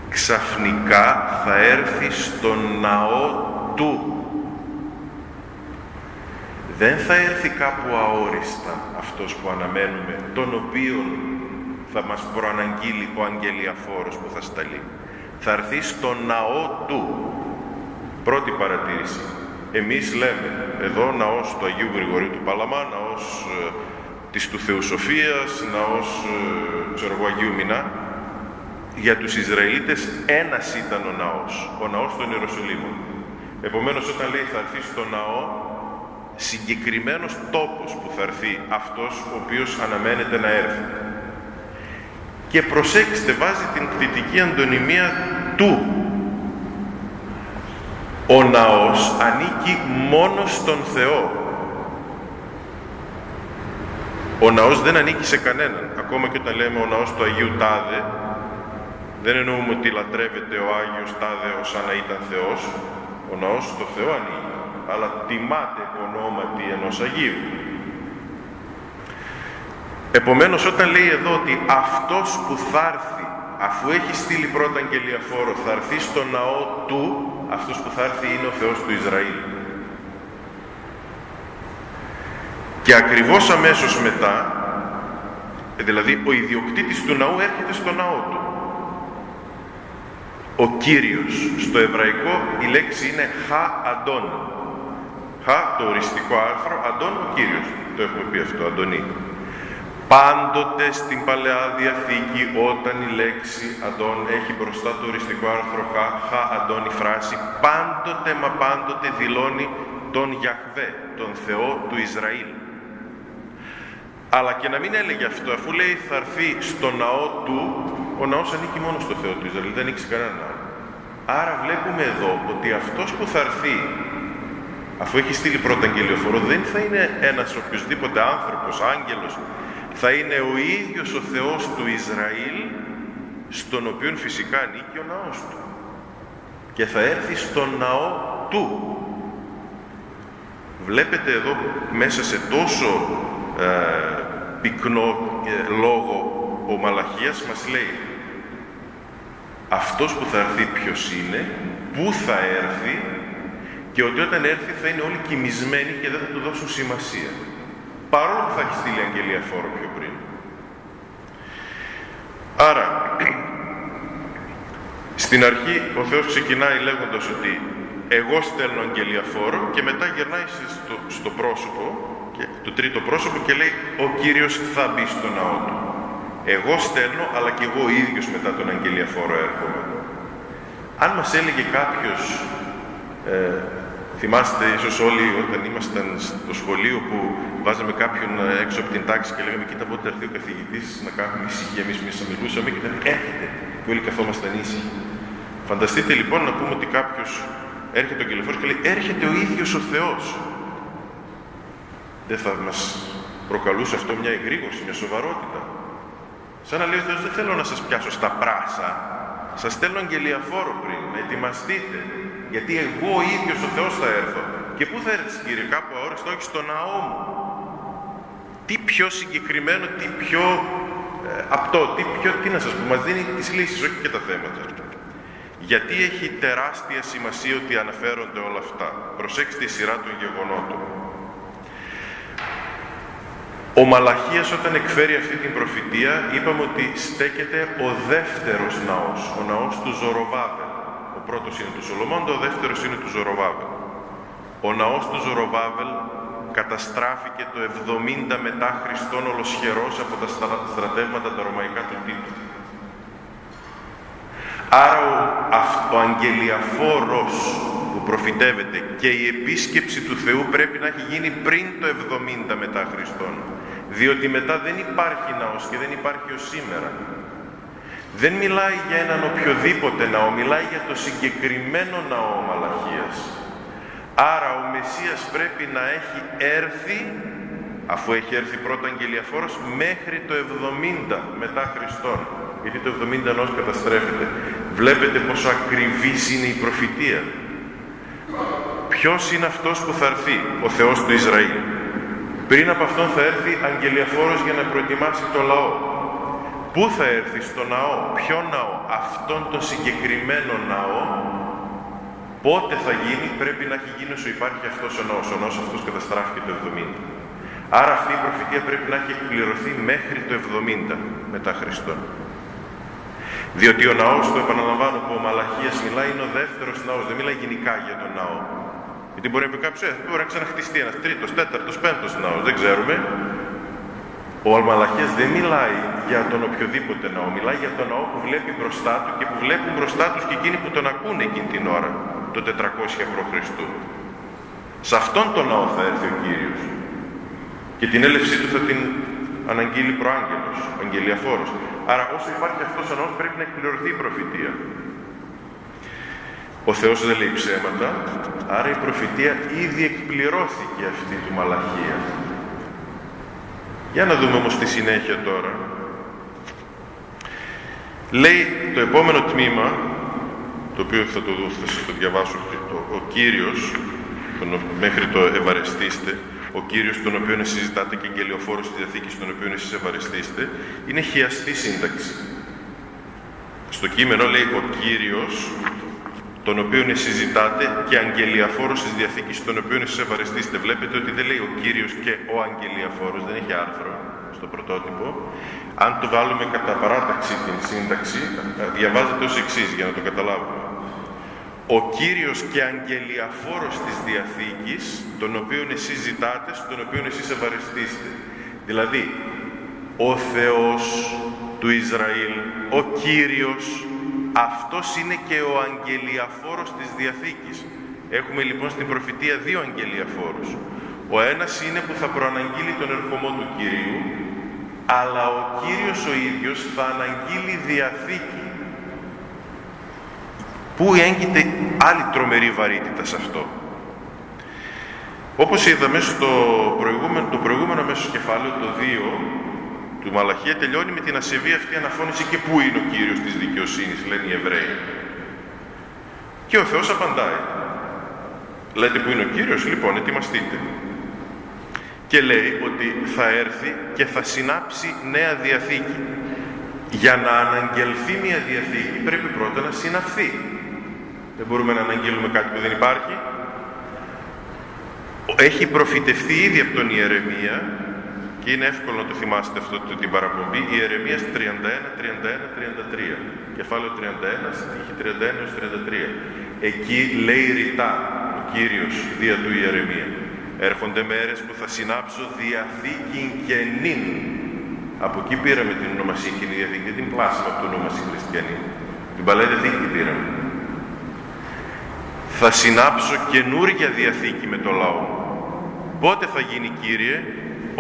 Ξαφνικά θα έρθει στον ναό του. Δεν θα έρθει κάπου αόριστα αυτός που αναμένουμε, τον οποίον θα μας προαναγγείλει ο αγγελιαφόρος που θα σταλεί. Θα έρθει στον ναό του. Πρώτη παρατήρηση. Εμείς λέμε εδώ ναός του Αγίου Γρηγορίου του Παλαμά, ναός της του Θεοσοφίας, ναός Αγίου Μινά. Για τους Ισραηλίτες ένας ήταν ο ναός των Ιεροσολύμων. Επομένως, όταν λέει θα έρθει στο ναό, συγκεκριμένος τόπος που θα έρθει αυτός ο οποίος αναμένεται να έρθει. Και προσέξτε, βάζει την κτητική αντωνυμία του. Ο ναός ανήκει μόνο στον Θεό. Ο ναός δεν ανήκει σε κανέναν. Ακόμα και όταν λέμε ο ναός του Αγίου Τάδε, δεν εννοούμε ότι λατρεύεται ο Άγιος Τάδε ως να ήταν Θεός. Ο ναός στο Θεό ανήκει, αλλά τιμάται ονόματι ενός Αγίου. Επομένως, όταν λέει εδώ ότι αυτός που θα έρθει, αφού έχει στείλει πρώτα αγγελιαφόρο, θα έρθει στο ναό του, αυτός που θα έρθει είναι ο Θεός του Ισραήλ. Και ακριβώς αμέσως μετά, δηλαδή ο ιδιοκτήτης του ναού έρχεται στο ναό του. Ο Κύριος. Στο εβραϊκό η λέξη είναι Χα-Αντών. Χα, το οριστικό άρθρο, Αντών, ο Κύριος. Το έχουμε πει αυτό, Αντωνή. Πάντοτε στην Παλαιά Διαθήκη, όταν η λέξη Αντών έχει μπροστά το οριστικό άρθρο Χα-Αντών, η φράση πάντοτε μα πάντοτε δηλώνει τον Γιαχβέ, τον Θεό του Ισραήλ. Αλλά και να μην έλεγε αυτό, αφού λέει θα έρθει στο ναό του, ο ναός ανήκει μόνο στο Θεό του Ισραήλ, δεν ανήκει σε κανέναν άλλο. Άρα βλέπουμε εδώ ότι αυτός που θα έρθει, αφού έχει στείλει πρώτα αγγελιοφόρο, δεν θα είναι ένας οποιοσδήποτε άνθρωπος, άγγελος, θα είναι ο ίδιος ο Θεός του Ισραήλ, στον οποίο φυσικά ανήκει ο ναός του. Και θα έρθει στον ναό του. Βλέπετε εδώ μέσα σε τόσο πυκνό λόγο ο Μαλαχίας μας λέει αυτός που θα έρθει ποιος είναι, πού θα έρθει και ότι όταν έρθει θα είναι όλοι κοιμισμένοι και δεν θα του δώσουν σημασία. Παρόλο που θα έχει στείλει αγγελιαφόρο πιο πριν. Άρα, στην αρχή ο Θεός ξεκινάει λέγοντας ότι εγώ στέλνω αγγελιαφόρο και μετά γυρνάει στο πρόσωπο, το τρίτο πρόσωπο και λέει ο Κύριος θα μπει στο ναό του. Εγώ στέλνω, αλλά και εγώ ίδιος μετά τον αγγελιαφόρο έρχομαι. Αν μας έλεγε κάποιος, θυμάστε ίσως όλοι όταν ήμασταν στο σχολείο που βάζαμε κάποιον έξω από την τάξη και λέγαμε κοίτα πότε έρθει ο καθηγητής να κάνουμε ησυχία, εμείς μέσα μιλούσαμε και ήταν έρχεται και όλοι καθόμασταν ήσυχοι. Φανταστείτε λοιπόν να πούμε ότι κάποιος έρχεται ο αγγελιαφόρος και λέει έρχεται ο ίδιος ο Θεός. Δεν θα μας προκαλούσε αυτό μια εγρήγορση, μια σοβαρότητα? Σαν να λέει ο Θεός, δεν θέλω να σας πιάσω στα πράσα. Σας στέλνω αγγελιαφόρο πριν, να ετοιμαστείτε. Γιατί εγώ ο ίδιος ο Θεός θα έρθω. Και πού θα έρθεις Κύριε, κάπου αόριστο, όχι στο ναό μου. Τι πιο συγκεκριμένο, τι πιο απτό, τι να σας πω, μας δίνει τις λύσεις, όχι και τα θέματα. Γιατί έχει τεράστια σημασία ότι αναφέρονται όλα αυτά. Προσέξτε η σειρά των γεγονότων. Ο Μαλαχίας όταν εκφέρει αυτή την προφητεία είπαμε ότι στέκεται ο δεύτερος ναός, ο ναός του Ζοροβάβελ. Ο πρώτος είναι του Σολομώντα, ο δεύτερος είναι του Ζοροβάβελ. Ο ναός του Ζοροβάβελ καταστράφηκε το 70 μετά Χριστόν ολοσχερός από τα στρατεύματα τα ρωμαϊκά του Τίτου. Άρα ο αγγελιαφόρος που προφητεύεται και η επίσκεψη του Θεού πρέπει να έχει γίνει πριν το 70 μετά Χριστόν. Διότι μετά δεν υπάρχει ναός και δεν υπάρχει ως σήμερα. Δεν μιλάει για έναν οποιοδήποτε ναό, μιλάει για το συγκεκριμένο ναό ο Μαλαχίας. Άρα ο Μεσσίας πρέπει να έχει έρθει, αφού έχει έρθει πρώτα αγγελιαφόρος, μέχρι το 70 μετά Χριστόν. γιατί το 70 ναός καταστρέφεται. Βλέπετε πόσο ακριβής είναι η προφητεία. Ποιος είναι αυτός που θα έρθει? Ο Θεός του Ισραήλ. Πριν από αυτόν θα έρθει αγγελιαφόρος για να προετοιμάσει το λαό. Πού θα έρθει? Στο ναό. Ποιο ναό? Αυτόν τον συγκεκριμένο ναό. Πότε θα γίνει? Πρέπει να έχει γίνει όσο υπάρχει αυτός ο ναός. Ο ναός αυτός καταστράφηκε το 70. Άρα αυτή η προφητεία πρέπει να έχει εκπληρωθεί μέχρι το 70 μετά Χριστόν. Διότι ο ναός, το επαναλαμβάνω, που ο Μαλαχίας μιλάει, είναι ο δεύτερος ναός. Δεν μιλάει γενικά για τον ναό. Γιατί μπορεί να πει κάποιος, μπορεί να ξαναχτιστεί ένας τρίτος, τέταρτος, πέμπτος ναός. Δεν ξέρουμε. Ο Μαλαχίας δεν μιλάει για τον οποιοδήποτε ναό. Μιλάει για τον ναό που βλέπει μπροστά του και που βλέπουν μπροστά τους και εκείνοι που τον ακούνε εκείνη την ώρα, το 400 π.Χ. Σε αυτόν τον ναό θα έρθει ο Κύριος. Και την έλευσή του θα την αναγγείλει προάγγελος, αγγελιαφόρος. Άρα όσο υπάρχει αυτός ο ναός πρέπει να εκπληρωθεί η προφητεία. Ο Θεός δεν λέει ψέματα, άρα η προφητεία ήδη εκπληρώθηκε αυτή του Μαλαχία. Για να δούμε όμως τη συνέχεια τώρα. Λέει το επόμενο τμήμα, το οποίο θα το διαβάσω, ο Κύριος, μέχρι το ευαρεστήστε, ο Κύριος τον οποίο συζητάτε και αγγελιοφόρος της Διαθήκης τον οποίο εσείς ευαρεστήστε, είναι χιαστή σύνταξη. Στο κείμενο λέει ο Κύριος τον οποίο συζητάτε και αγγελιαφόρος της Διαθήκης τον οποίο εσείς ευαρεστήστε. Βλέπετε ότι δεν λέει ο Κύριος και ο αγγελιαφόρος, δεν έχει άρθρο στο πρωτότυπο. Αν το βάλουμε κατά παράταξη την σύνταξη, διαβάζεται ως εξής για να το καταλάβουμε. Ο Κύριος και αγγελιαφόρος της Διαθήκης, τον οποίον εσείς ζητάτε, στον οποίον εσείς ευαρεστήστε. Δηλαδή, ο Θεός του Ισραήλ, ο Κύριος, αυτός είναι και ο αγγελιαφόρος της Διαθήκης. Έχουμε λοιπόν στην προφητεία δύο αγγελιαφόρους. Ο ένας είναι που θα προαναγγείλει τον ερχομό του Κυρίου, αλλά ο Κύριος ο ίδιος θα αναγγείλει Διαθήκη. Πού έγκυται άλλη τρομερή βαρύτητα σε αυτό. Όπως είδαμε στο προηγούμενο μέσο κεφάλαιο, το 2 του Μαλαχία, τελειώνει με την ασεβή αυτή αναφώνηση και πού είναι ο Κύριος της δικαιοσύνης, λένε οι Εβραίοι. Και ο Θεός απαντάει. Λέτε πού είναι ο Κύριος? Λοιπόν, ετοιμαστείτε. Και λέει ότι θα έρθει και θα συνάψει νέα Διαθήκη. Για να αναγγελθεί μια Διαθήκη πρέπει πρώτα να συναυθεί. Δεν μπορούμε να αναγγείλουμε κάτι που δεν υπάρχει. Έχει προφητευτεί ήδη από τον Ιερεμία και είναι εύκολο να το θυμάστε αυτό την παραπομπή. Ιερεμίας 31-33. Κεφάλαιο 31, στίχη 31-33. Εκεί λέει ρητά ο Κύριος δια του Ιερεμία. Έρχονται μέρες που θα συνάψω Διαθήκη καινήν. Από εκεί πήραμε την ονομασία Κοινή Διαθήκη, δεν την πλάσαμε από το ονομασία Χριστιανή. Την Παλαιά Διαθήκη την πήραμε. Θα συνάψω καινούρια Διαθήκη με το λαό. Πότε θα γίνει, Κύριε?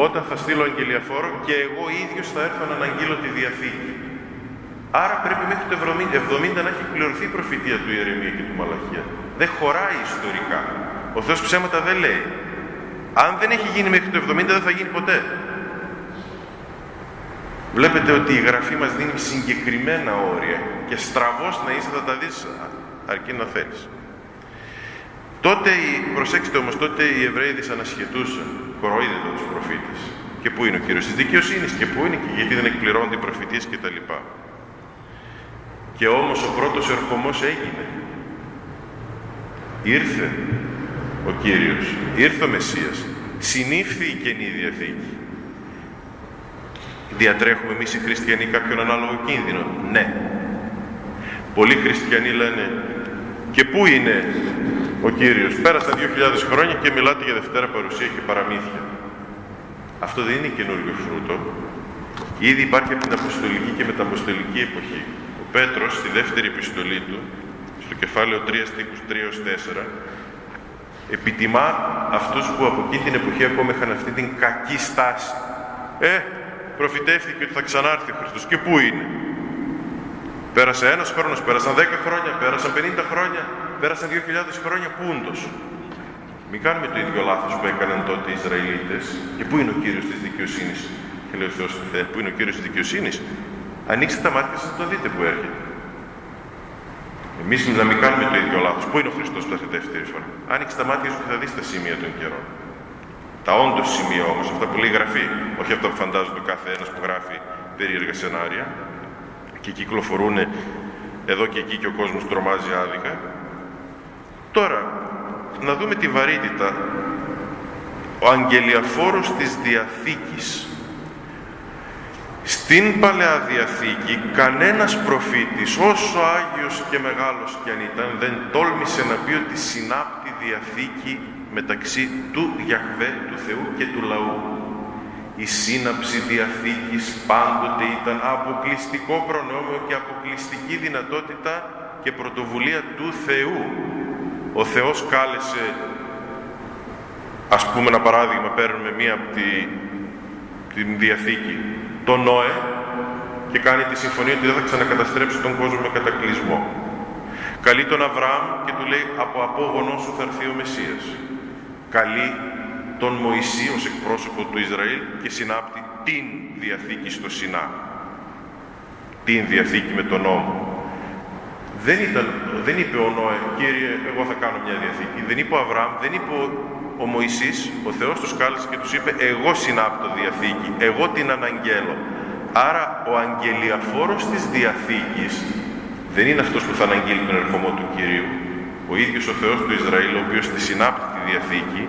Όταν θα στείλω αγγελιαφόρο και εγώ ίδιος θα έρθω να αναγγείλω τη Διαθήκη. Άρα πρέπει μέχρι το 70 να έχει εκπληρωθεί η προφητεία του Ιερεμία και του Μαλαχία. Δεν χωράει ιστορικά. Ο Θεός ψέματα δεν λέει. Αν δεν έχει γίνει μέχρι το 70 δεν θα γίνει ποτέ. Βλέπετε ότι η Γραφή μας δίνει συγκεκριμένα όρια και στραβώς να είσαι θα τα δεις αρκεί να θέλεις. Τότε, προσέξτε όμως, τότε οι Εβραίοι δυσανασχετούσαν, κοροϊδεύαν τους προφήτες. Και πού είναι ο Κύριος της δικαιοσύνης και πού είναι και γιατί δεν εκπληρώνονται οι προφητείες κτλ. Και όμως ο πρώτος ερχομός έγινε. Ήρθε ο Κύριος, ήρθε ο Μεσσίας, συνήφθη η Καινή Διαθήκη. Διατρέχουμε εμείς οι χριστιανοί κάποιον ανάλογο κίνδυνο? Ναι. Πολλοί χριστιανοί λένε και πού είναι ο Κύριος? Πέρασαν 2.000 χρόνια και μιλάτε για Δευτέρα Παρουσία και παραμύθια. Αυτό δεν είναι καινούριο φρούτο. Ήδη υπάρχει από την Αποστολική και μεταποστολική εποχή. Ο Πέτρος στη δεύτερη επιστολή του, στο κεφάλαιο 3 στίχους 3-4, επιτιμά αυτούς που από εκείνη την εποχή ακόμα είχαν αυτή την κακή στάση. Προφητεύθηκε ότι θα ξανάρθει ο Χριστός. Και πού είναι? Πέρασε ένας χρόνος, πέρασαν 10 χρόνια, πέρασαν 50 χρόνια, πέρασαν 2.000 χρόνια. Πού όντως? Μην κάνουμε το ίδιο λάθος που έκαναν τότε οι Ισραηλίτες. Και πού είναι ο Κύριος της δικαιοσύνης? Και λέει ο Θεός, πού είναι ο Κύριος της δικαιοσύνης? Ανοίξτε τα μάτια σας να το δείτε που έρχεται. Εμείς να μην κάνουμε το ίδιο λάθος. Πού είναι ο Χριστός που θα έρθει δεύτερη φορά? Άνοιξε τα μάτια σου και θα δεις τα σημεία των καιρών. Τα όντως σημεία όμως, αυτά που λέει η Γραφή, όχι αυτά που φαντάζεται ο κάθε ένας που γράφει περίεργα σενάρια και κυκλοφορούν εδώ και εκεί και ο κόσμος τρομάζει άδικα. Τώρα, να δούμε τη βαρύτητα. Ο αγγελιαφόρος της Διαθήκης. Στην Παλαιά Διαθήκη κανένας προφήτης, όσο άγιος και μεγάλος κι αν ήταν, δεν τόλμησε να πει ότι συνάπτει διαθήκη μεταξύ του Γιαχβέ, του Θεού και του λαού. Η σύναψη διαθήκης πάντοτε ήταν αποκλειστικό προνόμιο και αποκλειστική δυνατότητα και πρωτοβουλία του Θεού. Ο Θεός κάλεσε, ας πούμε ένα παράδειγμα, παίρνουμε μία από την Διαθήκη, τον Νόε, και κάνει τη συμφωνία ότι δεν θα ξανακαταστρέψει τον κόσμο με κατακλυσμό. Καλεί τον Αβραάμ και του λέει από απόγονό σου θα έρθει ο Μεσσίας. Καλεί τον Μωυσή ως εκπρόσωπο του Ισραήλ και συνάπτει την Διαθήκη στο Σινά. Την Διαθήκη με τον νόμο. Δεν είπε ο Νόε, Κύριε, εγώ θα κάνω μια Διαθήκη. Δεν είπε ο Αβραάμ, δεν είπε ο Μωυσής. Ο Θεός τους κάλεσε και τους είπε, εγώ συνάπτω Διαθήκη, εγώ την αναγγέλω. Άρα ο αγγελιαφόρος της Διαθήκης δεν είναι αυτός που θα αναγγείλει τον ερχομό του Κυρίου. Ο ίδιος ο Θεός του Ισραήλ, ο οποίος τη συνάπτει τη Διαθήκη,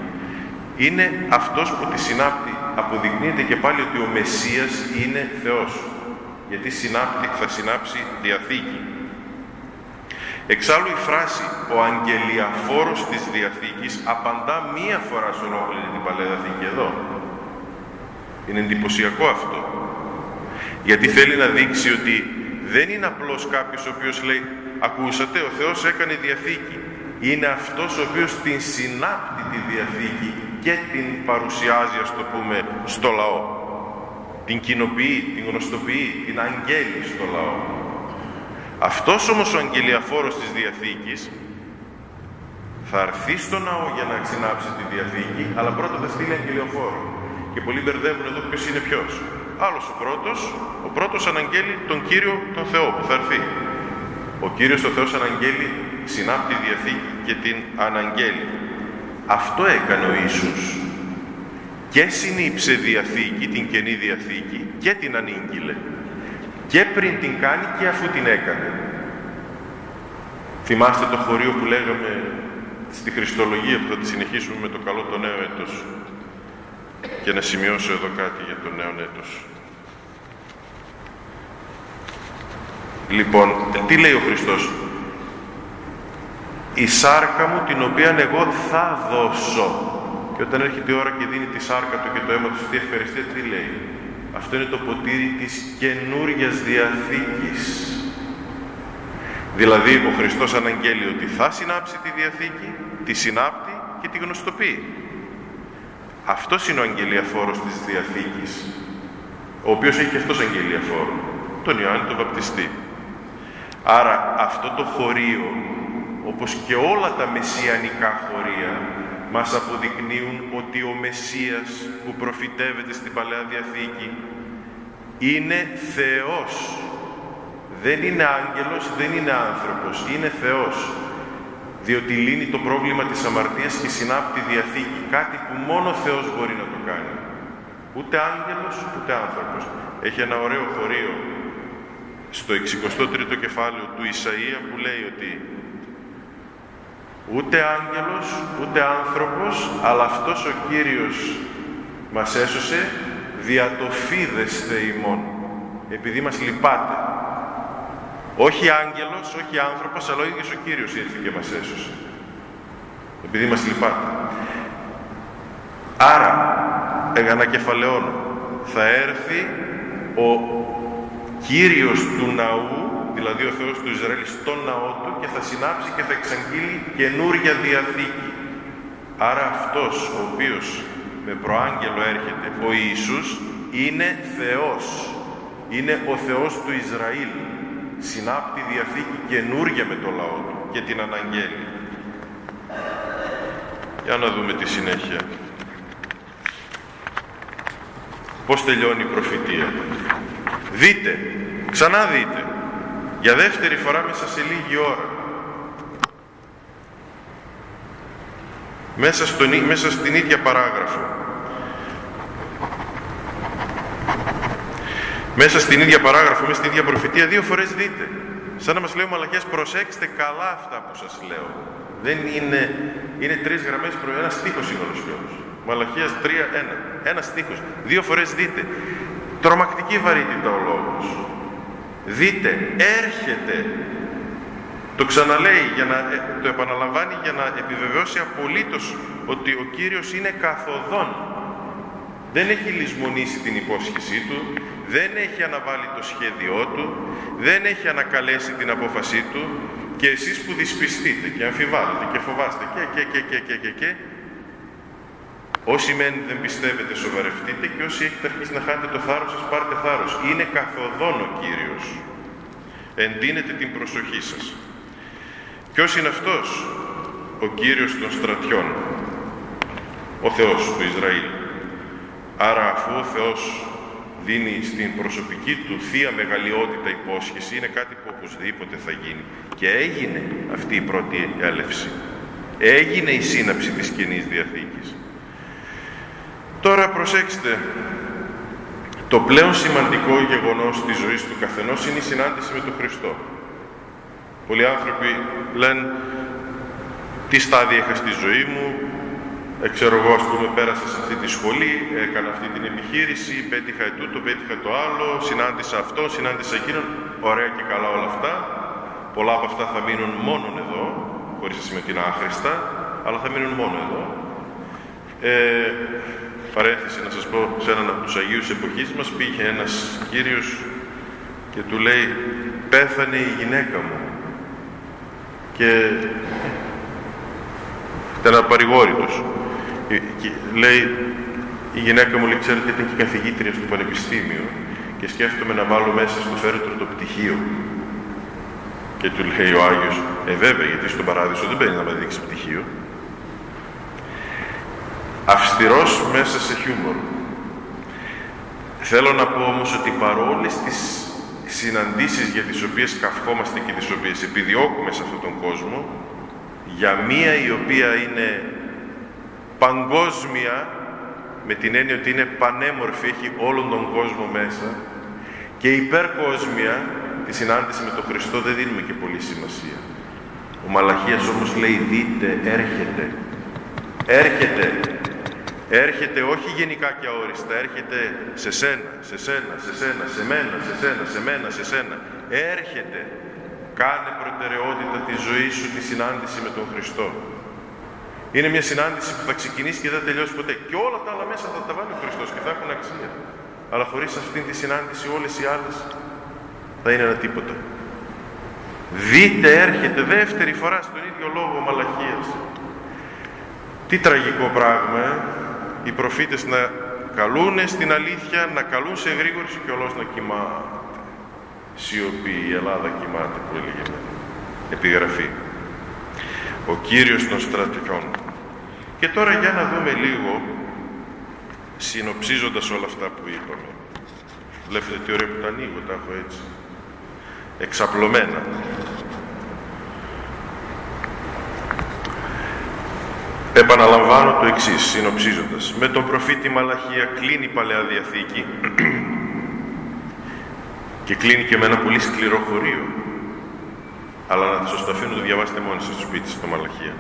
είναι αυτός που τη συνάπτει. Αποδεικνύεται και πάλι ότι ο Μεσσίας είναι Θεός, γιατί θα συνάψει Διαθήκη. Εξάλλου η φράση «ο αγγελιαφόρος της Διαθήκης» απαντά μία φορά σε ολόκληρη την Παλαιά Διαθήκη εδώ. Είναι εντυπωσιακό αυτό. Γιατί θέλει να δείξει ότι δεν είναι απλώς κάποιος ο οποίος λέει «ακούσατε, ο Θεός έκανε Διαθήκη». Είναι αυτός ο οποίος την συνάπτει τη Διαθήκη και την παρουσιάζει, ας το πούμε, στο λαό. Την κοινοποιεί, την γνωστοποιεί, την αγγέλει στο λαό. Αυτός όμως ο αγγελιαφόρος της Διαθήκης θα έρθει στο ναό για να συνάψει τη Διαθήκη, αλλά πρώτα θα στείλει αγγελιαφόρο. Και πολλοί μπερδεύουν εδώ ποιος είναι ποιος. Άλλος ο πρώτος αναγγέλει τον Κύριο τον Θεό που θα έρθει. Ο Κύριος ο Θεός αναγγέλει, συνάπτει τη Διαθήκη και την αναγγέλει. Αυτό έκανε ο Ιησούς. Και συνήψε Διαθήκη, την Καινή Διαθήκη, και την ανήγγειλε. Και πριν την κάνει και αφού την έκανε. Θυμάστε το χωρίο που λέγαμε στη Χριστολογία, που θα τη συνεχίσουμε με το καλό το νέο έτος. Και να σημειώσω εδώ κάτι για το νέο έτος. Λοιπόν, τι λέει ο Χριστός? Η σάρκα μου την οποία εγώ θα δώσω. Και όταν έρχεται η ώρα και δίνει τη σάρκα του και το αίμα του στη ευχαριστία, τι λέει? Αυτό είναι το ποτήρι της καινούριας Διαθήκης. Δηλαδή ο Χριστός αναγγέλει ότι θα συνάψει τη Διαθήκη, τη συνάπτει και τη γνωστοποιεί. Αυτός είναι ο αγγελιαφόρος της Διαθήκης, ο οποίος έχει και αυτός αγγελιαφόρο, τον Ιωάννη τον Βαπτιστή. Άρα αυτό το χωρίο, όπως και όλα τα μεσιανικά χωρία, μας αποδεικνύουν ότι ο Μεσσίας που προφητεύεται στην Παλαιά Διαθήκη είναι Θεός. Δεν είναι άγγελος, δεν είναι άνθρωπος, είναι Θεός. Διότι λύνει το πρόβλημα της αμαρτίας και συνάπτει Διαθήκη, κάτι που μόνο Θεός μπορεί να το κάνει. Ούτε άγγελος, ούτε άνθρωπος. Έχει ένα ωραίο χωρίο στο 63ο κεφάλαιο του Ισαΐα που λέει ότι ούτε άγγελος, ούτε άνθρωπος, αλλά αυτός ο Κύριος μας έσωσε δια το φίδεσθε ημών, επειδή μας λυπάται. Όχι άγγελος, όχι άνθρωπος, αλλά ο ίδιος ο Κύριος ήρθε και μας έσωσε, επειδή μας λυπάται. Άρα, ανακεφαλαιώνω, θα έρθει ο Κύριος του ναού, δηλαδή ο Θεός του Ισραήλ, στον ναό του και θα συνάψει και θα εξαγγείλει καινούρια Διαθήκη. Άρα αυτός ο οποίος με προάγγελο έρχεται, ο Ιησούς, είναι Θεός. Είναι ο Θεός του Ισραήλ. Συνάπτει Διαθήκη καινούρια με το λαό του και την αναγγέλει. Για να δούμε τη συνέχεια. Πώς τελειώνει η προφητεία? Δείτε, Ξανά δείτε, για δεύτερη φορά μέσα σε λίγη ώρα, μέσα στην ίδια παράγραφο, μέσα στην ίδια προφητεία, δύο φορές δείτε. Σαν να μας λέει ο Μαλαχίας, προσέξτε καλά αυτά που σας λέω. Δεν είναι τρεις γραμμές ένα στίχος είναι όλος και όλος. Μαλαχίας 3:1. Ένα στίχος. Δύο φορές δείτε. Τρομακτική βαρύτητα ο λόγος. Δείτε, έρχεται. Το ξαναλέει, το επαναλαμβάνει για να επιβεβαιώσει απολύτως ότι ο Κύριος είναι καθοδόν. Δεν έχει λησμονήσει την υπόσχεσή του, δεν έχει αναβάλει το σχέδιό του, δεν έχει ανακαλέσει την απόφασή του, και εσείς που δυσπιστείτε και αμφιβάλλετε και φοβάστε και όσοι μεν δεν πιστεύετε σοβαρευτείτε, και όσοι έχετε αρχίσει να χάνετε το θάρρος σας, πάρτε θάρρος. Είναι καθοδόν ο Κύριος. Εντείνετε την προσοχή σας. Ποιος είναι αυτός? Ο Κύριος των στρατιών, ο Θεός του Ισραήλ. Άρα αφού ο Θεός δίνει στην προσωπική του θεία μεγαλειότητα υπόσχεση, είναι κάτι που οπωσδήποτε θα γίνει. Και έγινε αυτή η πρώτη έλευση. Έγινε η σύναψη της Καινής Διαθήκης. Τώρα προσέξτε, το πλέον σημαντικό γεγονός της ζωής του καθενός είναι η συνάντηση με τον Χριστό. Πολλοί άνθρωποι λένε, τι στάδια είχα στη ζωή μου, ξέρω εγώ, ας πούμε, πέρασα σε αυτή τη σχολή, έκανα αυτή την επιχείρηση, πέτυχα τούτο, πέτυχα το άλλο, συνάντησα αυτό, συνάντησα εκείνον. Ωραία και καλά όλα αυτά. Πολλά από αυτά θα μείνουν μόνον εδώ, χωρίς να σημαίνει ότι είναι άχρηστα, αλλά θα μείνουν μόνο εδώ. Παρένθεση να σας πω, σε έναν από τους Αγίους εποχής μας πήγε ένας Κύριος και του λέει, πέθανε η γυναίκα μου. Και ήταν παρηγόρητος. Και λέει, η γυναίκα μου, λέει, ξέρετε, ήταν και καθηγήτρια στο πανεπιστήμιο και σκέφτομαι να βάλω μέσα στο φέρετρο το πτυχίο. Και του λέει ο Άγιος, βέβαια, γιατί στον παράδεισο δεν μπαίνει να με δείξει πτυχίο. Αυστηρός μέσα σε χιούμορ. Θέλω να πω όμως ότι παρόλες τις συναντήσεις για τις οποίες καυχόμαστε και τις οποίες επιδιώκουμε σε αυτόν τον κόσμο, για μία η οποία είναι παγκόσμια, με την έννοια ότι είναι πανέμορφη, έχει όλον τον κόσμο μέσα, και υπερκόσμια, τη συνάντηση με τον Χριστό δεν δίνουμε και πολύ σημασία. Ο Μαλαχίας όμως λέει, δείτε, έρχεται. Έρχεται. Έρχεται όχι γενικά και αόριστα, έρχεται σε σένα, σε σένα, σε σένα, σε μένα, σε σένα, σε μένα, σε σένα. Έρχεται. Κάνε προτεραιότητα τη ζωή σου τη συνάντηση με τον Χριστό. Είναι μια συνάντηση που θα ξεκινήσει και δεν θα τελειώσει ποτέ. Και όλα τα άλλα μέσα θα τα βάλει ο Χριστός και θα έχουν αξία. Αλλά χωρίς αυτήν τη συνάντηση όλες οι άλλες θα είναι ένα τίποτα. Δείτε, έρχεται δεύτερη φορά στον ίδιο λόγο ο Μαλαχίας. Τι τραγικό πράγμα, οι προφήτες να καλούνε στην αλήθεια, να καλούν σε εγρήγορση και όλος να κοιμάται. Σιωπή, η Ελλάδα κοιμάται, που έλεγε επιγραφή. Ο Κύριος των στρατιών. Και τώρα για να δούμε λίγο, συνοψίζοντας όλα αυτά που είπαμε. Βλέπετε τι ωραία που τα ανοίγω, τα έχω έτσι, εξαπλωμένα. Επαναλαμβάνω το εξής, συνοψίζοντας. Με τον προφήτη Μαλαχία κλείνει η Παλαιά Διαθήκη και κλείνει και με ένα πολύ σκληρό χωρίο. Αλλά να σας το αφήνω, το διαβάστε μόνοι σας στο σπίτι στο Μαλαχία.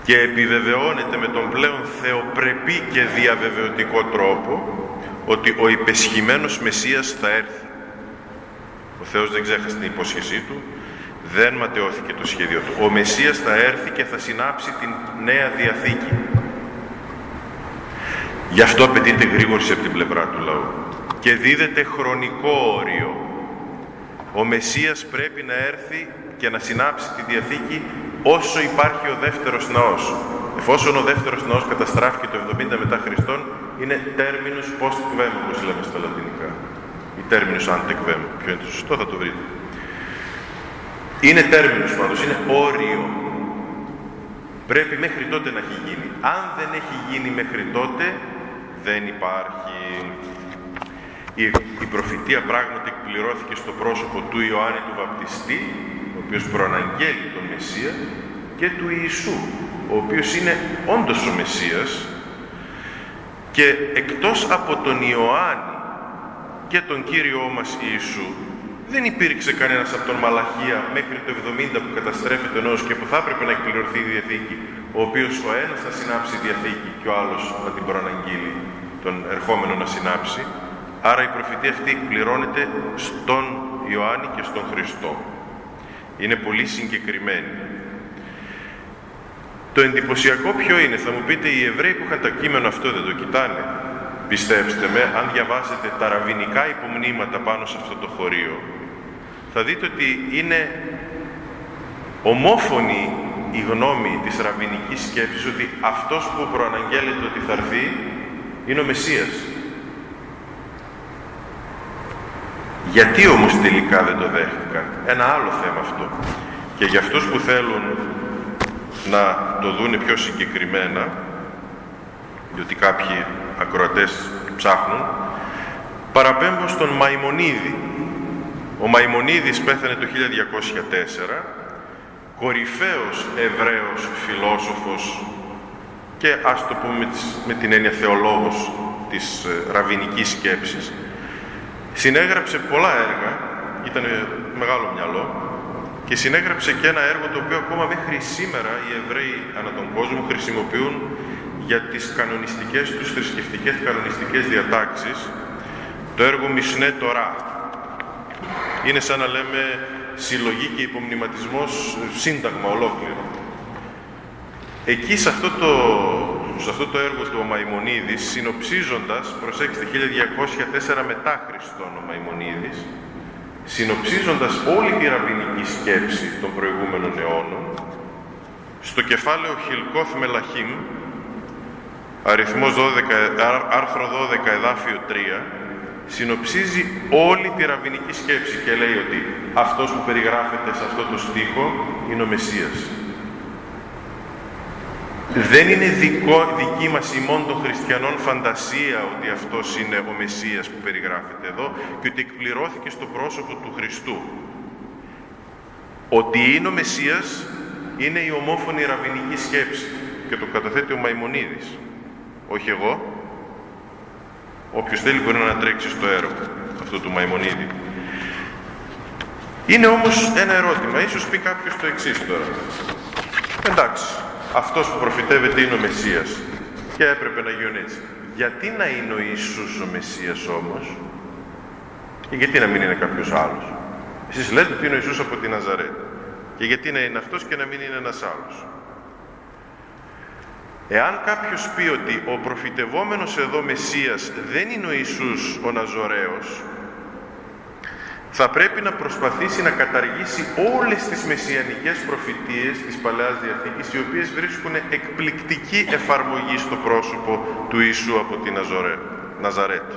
Και επιβεβαιώνεται με τον πλέον θεοπρεπή και διαβεβαιωτικό τρόπο ότι ο υπεσχημένος Μεσσίας θα έρθει. Ο Θεός δεν ξέχασε την υπόσχεσή του, δεν ματαιώθηκε το σχέδιο του. Ο Μεσσίας θα έρθει και θα συνάψει την Νέα Διαθήκη. Γι' αυτό απαιτείται γρήγορση από την πλευρά του λαού. Και δίδεται χρονικό όριο. Ο Μεσσίας πρέπει να έρθει και να συνάψει τη Διαθήκη όσο υπάρχει ο δεύτερος ναός. Εφόσον ο δεύτερος ναός καταστράφηκε το 70 μετά Χριστόν, είναι terminus post quem, όπως λέμε στα λατινικά. Ή terminus ante quem. Ποιο είναι το σωστό, θα το βρείτε. Είναι terminus πάντως, είναι όριο. Πρέπει μέχρι τότε να έχει γίνει. Αν δεν έχει γίνει μέχρι τότε, δεν υπάρχει. Η προφητεία πράγματι εκπληρώθηκε στο πρόσωπο του Ιωάννη του Βαπτιστή, ο οποίος προαναγγέλει τον Μεσσία, και του Ιησού, ο οποίος είναι όντως ο Μεσσίας, και εκτός από τον Ιωάννη και τον Κύριό μας Ιησού, δεν υπήρξε κανένας από τον Μαλαχία μέχρι το 70 που καταστρέφεται ο νόμος και που θα έπρεπε να εκπληρωθεί η Διαθήκη, ο οποίος ο ένας θα συνάψει Διαθήκη και ο άλλος θα την προαναγγείλει, τον ερχόμενο να συνάψει. Άρα η προφητεία αυτή εκπληρώνεται στον Ιωάννη και στον Χριστό. Είναι πολύ συγκεκριμένη. Το εντυπωσιακό ποιο είναι? Θα μου πείτε, οι Εβραίοι που είχαν το κείμενο αυτό δεν το κοιτάνε? Πιστέψτε με, αν διαβάσετε τα ραβινικά υπομνήματα πάνω σε αυτό το χωρίο, θα δείτε ότι είναι ομόφωνη η γνώμη της ραβινικής σκέψης ότι αυτός που προαναγγέλλεται ότι θα έρθει είναι ο Μεσσίας. Γιατί όμως τελικά δεν το δέχτηκαν? Ένα άλλο θέμα αυτό. Και για αυτούς που θέλουν να το δούνε πιο συγκεκριμένα, διότι κάποιοι ακροατές ψάχνουν, παραπέμπω στον Μαϊμονίδη. Ο Μαϊμονίδης πέθανε το 1204, κορυφαίος Εβραίος φιλόσοφος και ας το πούμε με την έννοια θεολόγος της ραβινικής σκέψης. Συνέγραψε πολλά έργα, ήταν μεγάλο μυαλό, και συνέγραψε και ένα έργο το οποίο ακόμα μέχρι σήμερα οι Εβραίοι ανά τον κόσμο χρησιμοποιούν για τις κανονιστικές τους θρησκευτικές κανονιστικές διατάξεις, το έργο Μισνέ Τορά. Είναι σαν να λέμε συλλογή και υπομνηματισμός, σύνταγμα ολόκληρο. Εκεί σε αυτό το έργο του ο Μαϊμονίδης, συνοψίζοντας, προσέξτε, 1204 μετά Χριστόν ο Μαϊμονίδης, συνοψίζοντας όλη τη ραβινική σκέψη των προηγούμενων αιώνων, στο κεφάλαιο Χιλκόθ Μελαχήμ, αριθμός 12, άρθρο 12, εδάφιο 3, συνοψίζει όλη τη ραβινική σκέψη και λέει ότι αυτός που περιγράφεται σε αυτό το στίχο είναι ο Μεσσίας. Δεν είναι δική μας ημών των χριστιανών φαντασία ότι αυτός είναι ο Μεσσίας που περιγράφεται εδώ και ότι εκπληρώθηκε στο πρόσωπο του Χριστού. Ότι είναι ο Μεσσίας είναι η ομόφωνη ραβινική σκέψη και το καταθέτει ο Μαϊμονίδης. Όχι εγώ. Όποιος θέλει μπορεί να τρέξει στο έργο αυτό του Μαϊμονίδη. Είναι όμως ένα ερώτημα. Ίσως πει κάποιος το εξής τώρα. Εντάξει, αυτός που προφητεύεται είναι ο Μεσσίας και έπρεπε να γίνει έτσι. Γιατί να είναι ο Ιησούς ο Μεσσίας όμως και γιατί να μην είναι κάποιος άλλος? Εσείς λέτε ότι είναι ο Ιησούς από τη Ναζαρέτ και γιατί να είναι αυτός και να μην είναι ένας άλλος? Εάν κάποιος πει ότι ο προφητευόμενος εδώ Μεσσίας δεν είναι ο Ιησούς ο Ναζωραίος, θα πρέπει να προσπαθήσει να καταργήσει όλες τις μεσσιανικές προφητείες της Παλαιάς Διαθήκης, οι οποίες βρίσκουν εκπληκτική εφαρμογή στο πρόσωπο του Ιησού από τη Ναζαρέτ.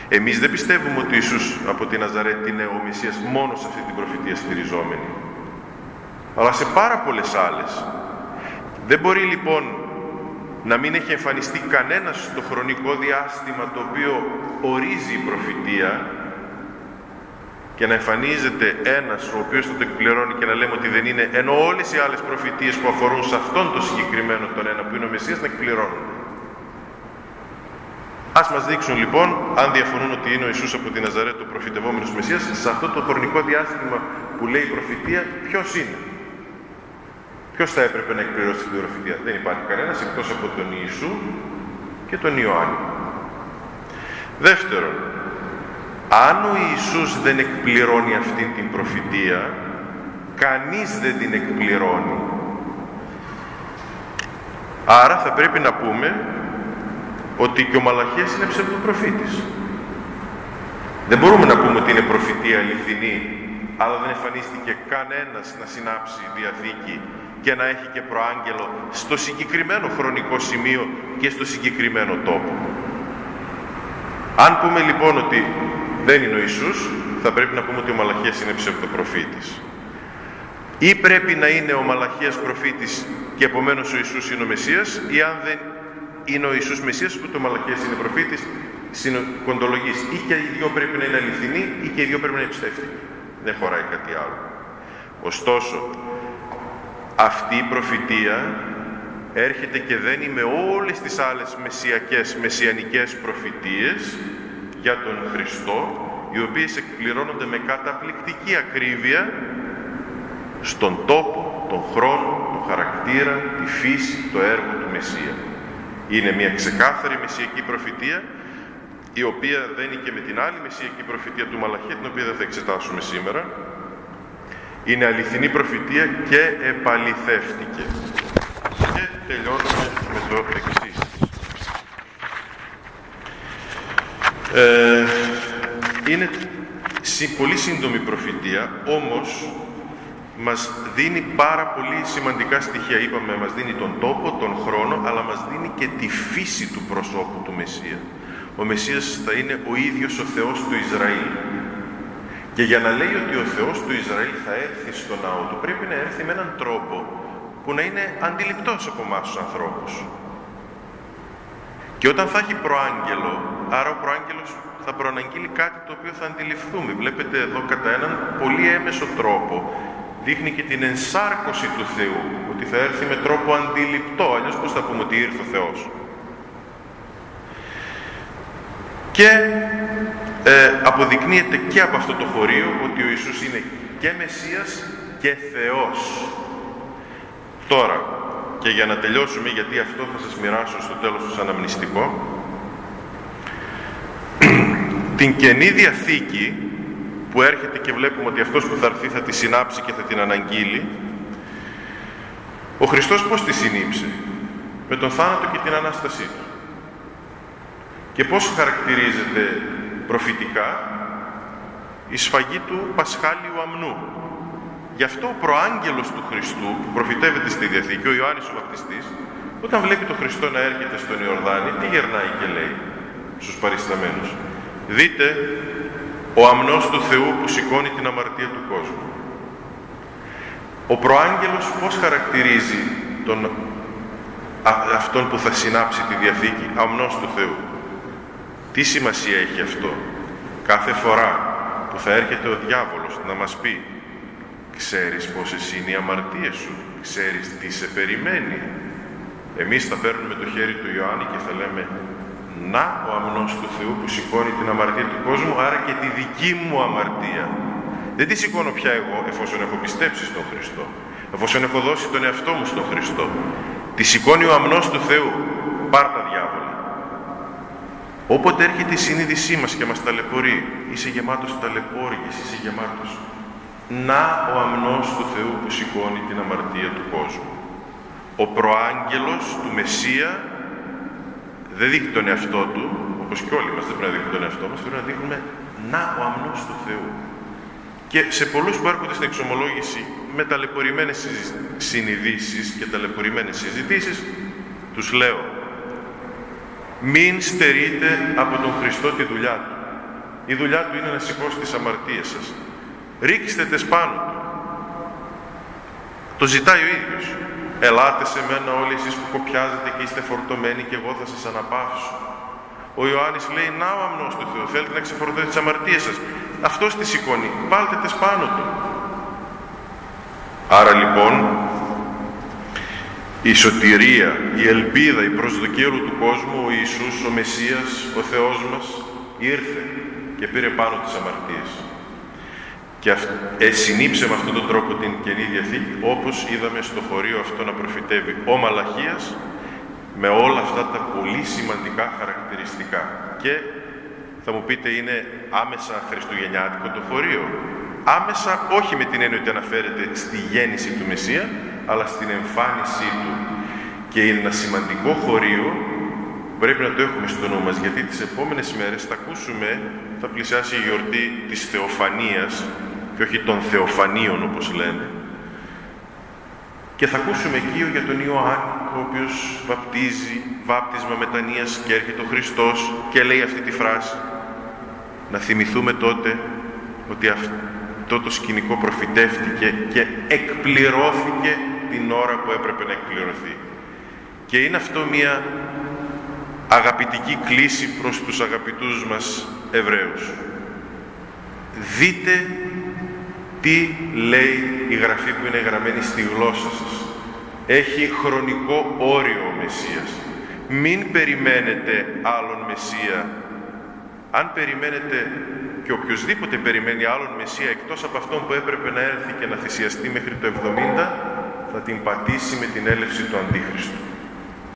Εμείς δεν πιστεύουμε ότι ο Ιησούς από τη Ναζαρέτ είναι ο Μεσσίας μόνο σε αυτή την προφητεία στηριζόμενη, αλλά σε πάρα πολλές άλλες. Δεν μπορεί λοιπόν να μην έχει εμφανιστεί κανένας στο χρονικό διάστημα το οποίο ορίζει η προφητεία και να εμφανίζεται ένας ο οποίος θα το εκπληρώνει και να λέμε ότι δεν είναι, ενώ όλες οι άλλες προφητείες που αφορούν σε αυτόν το συγκεκριμένο τον ένα που είναι ο Μεσσίας να εκπληρώνουν. Ας μας δείξουν λοιπόν, αν διαφωνούν ότι είναι ο Ιησούς από τη Ναζαρέτ ο προφητευόμενος Μεσσίας, σε αυτό το χρονικό διάστημα που λέει η προφητεία, ποιος είναι? Ποιος θα έπρεπε να εκπληρώσει την προφητεία? Δεν υπάρχει κανένας εκτός από τον Ιησού και τον Ιωάννη. Δεύτερον, αν ο Ιησούς δεν εκπληρώνει αυτή την προφητεία, κανείς δεν την εκπληρώνει. Άρα θα πρέπει να πούμε ότι και ο Μαλαχίας είναι ψευδοπροφήτης. Δεν μπορούμε να πούμε ότι είναι προφητεία αληθινή, αλλά δεν εμφανίστηκε κανένας να συνάψει διαθήκη και να έχει και προάγγελο στο συγκεκριμένο χρονικό σημείο και στο συγκεκριμένο τόπο. Αν πούμε λοιπόν ότι δεν είναι ο Ιησούς, θα πρέπει να πούμε ότι ο Μαλαχίας είναι ψευδοπροφήτης. Ή πρέπει να είναι ο Μαλαχίας προφήτης και επομένως ο Ιησούς είναι ο Μεσσίας, ή αν δεν είναι ο Ιησούς Μεσσίας, ούτε ο Μαλαχίας είναι προφήτης κοντολογείς. Ή και οι δύο πρέπει να είναι αληθινοί, ή και οι δύο πρέπει να είναι ψεύτικοι. Δεν χωράει κάτι άλλο. Ωστόσο, αυτή η προφητεία έρχεται και δένει με όλες τις άλλες μεσιανικές προφητείες για τον Χριστό, οι οποίες εκπληρώνονται με καταπληκτική ακρίβεια στον τόπο, τον χρόνο, τον χαρακτήρα, τη φύση, το έργο του Μεσσία. Είναι μια ξεκάθαρη μεσσιακή προφητεία, η οποία δένει και με την άλλη μεσσιακή προφητεία του Μαλαχία, την οποία δεν θα εξετάσουμε σήμερα. Είναι αληθινή προφητεία και επαληθεύτηκε. Και τελειώνουμε με το εξής. Είναι πολύ σύντομη προφητεία, όμως μας δίνει πάρα πολύ σημαντικά στοιχεία. Είπαμε, μας δίνει τον τόπο, τον χρόνο, αλλά μας δίνει και τη φύση του προσώπου του Μεσσία. Ο Μεσσίας θα είναι ο ίδιος ο Θεός του Ισραήλ. Και για να λέει ότι ο Θεός του Ισραήλ θα έρθει στο ναό του, πρέπει να έρθει με έναν τρόπο που να είναι αντιληπτός από εμάς τους ανθρώπους. Και όταν θα έχει προάγγελο, άρα ο προάγγελος θα προαναγγείλει κάτι το οποίο θα αντιληφθούμε. Βλέπετε εδώ κατά έναν πολύ έμεσο τρόπο δείχνει και την ενσάρκωση του Θεού, ότι θα έρθει με τρόπο αντιληπτό, αλλιώς πώς θα πούμε ότι ήρθε ο Θεός. Και αποδεικνύεται και από αυτό το χωρίο ότι ο Ιησούς είναι και Μεσσίας και Θεός. Τώρα, και για να τελειώσουμε, γιατί αυτό θα σας μοιράσω στο τέλος ως αναμνηστικό, την Καινή Διαθήκη που έρχεται και βλέπουμε ότι αυτός που θα έρθει θα τη συνάψει και θα την αναγγείλει, ο Χριστός πώς τη συνήψε? Με τον θάνατο και την Ανάστασή του. Και πώς χαρακτηρίζεται προφητικά? Η σφαγή του Πασχάλιου αμνού. Γι' αυτό ο προάγγελος του Χριστού, που προφητεύεται στη Διαθήκη, ο Ιωάννης ο Βαπτιστής, όταν βλέπει τον Χριστό να έρχεται στον Ιορδάνη, τι γερνάει και λέει στους παρισταμένους? Δείτε, ο αμνός του Θεού που σηκώνει την αμαρτία του κόσμου. Ο προάγγελος πώς χαρακτηρίζει αυτόν που θα συνάψει τη Διαθήκη? Αμνός του Θεού. Τι σημασία έχει αυτό? Κάθε φορά που θα έρχεται ο διάβολος να μας πει, ξέρεις πόσες είναι οι αμαρτίες σου, ξέρεις τι σε περιμένει, εμείς θα παίρνουμε το χέρι του Ιωάννη και θα λέμε, να ο αμνός του Θεού που σηκώνει την αμαρτία του κόσμου, άρα και τη δική μου αμαρτία. Δεν τη σηκώνω πια εγώ, εφόσον έχω πιστέψει στον Χριστό, εφόσον έχω δώσει τον εαυτό μου στον Χριστό. Τη σηκώνει ο αμνός του Θεού. Πάρ' τα διάβολα. Όποτε έρχεται η συνείδησή μας και μας ταλαιπωρεί, είσαι γεμάτος ταλαιπώριες, είσαι γεμάτος. Να ο αμνός του Θεού που σηκώνει την αμαρτία του κόσμου. Ο προάγγελος του Μεσσία δεν δείχνει τον εαυτό του, όπως και όλοι μας δεν πρέπει να δείχνουμε τον εαυτό μας, πρέπει να δείχνουμε να ο αμνός του Θεού. Και σε πολλούς που έρχονται στην εξομολόγηση με ταλαιπωρημένες συνειδήσεις και ταλαιπωρημένες συζητήσεις, τους λέω, μην στερείτε από τον Χριστό τη δουλειά του. Η δουλειά του είναι να σηκώσει τις αμαρτίες σας. Ρίξτε τες πάνω του. Το ζητάει ο ίδιος. Ελάτε σε μένα όλοι εσείς που κοπιάζετε και είστε φορτωμένοι και εγώ θα σας αναπαύσω. Ο Ιωάννης λέει, να ο αμνός του Θεού, θέλετε να ξεφορτώσετε τις αμαρτίες σας. Αυτός τη σηκώνει, βάλτε τες πάνω του. Άρα λοιπόν, η σωτηρία, η ελπίδα, η προσδοκία όλου του κόσμου, ο Ιησούς, ο Μεσσίας, ο Θεός μας, ήρθε και πήρε πάνω τις αμαρτίες. Και συνήψε με αυτόν τον τρόπο την Καινή Διαθήκη, όπως είδαμε στο χωρίο αυτό να προφητεύει ο Μαλαχίας, με όλα αυτά τα πολύ σημαντικά χαρακτηριστικά. Και θα μου πείτε, είναι άμεσα χριστουγεννιάτικο το χωρίο? Άμεσα όχι με την έννοια ότι αναφέρεται στη γέννηση του Μεσσία, αλλά στην εμφάνισή του. Και είναι ένα σημαντικό χωρίο, πρέπει να το έχουμε στο νου μας, γιατί τις επόμενες μέρες θα ακούσουμε, θα πλησιάσει η γιορτή της Θεοφανίας, και όχι των Θεοφανίων όπως λένε, και θα ακούσουμε εκεί για τον Ιωάννη, ο οποίος βαπτίζει, βάπτισμα μετανοίας, και έρχεται ο Χριστός και λέει αυτή τη φράση. Να θυμηθούμε τότε ότι αυτό το σκηνικό προφητεύτηκε και εκπληρώθηκε την ώρα που έπρεπε να εκπληρωθεί. Και είναι αυτό μια αγαπητική κλίση προς τους αγαπητούς μας Εβραίους. Δείτε τι λέει η Γραφή που είναι γραμμένη στη γλώσσα σας. Έχει χρονικό όριο ο Μεσσίας. Μην περιμένετε άλλον Μεσσία. Αν περιμένετε, και οποιοσδήποτε περιμένει άλλον Μεσσία εκτός από αυτόν που έπρεπε να έρθει και να θυσιαστεί μέχρι το 70, θα την πατήσει με την έλευση του Αντίχριστου.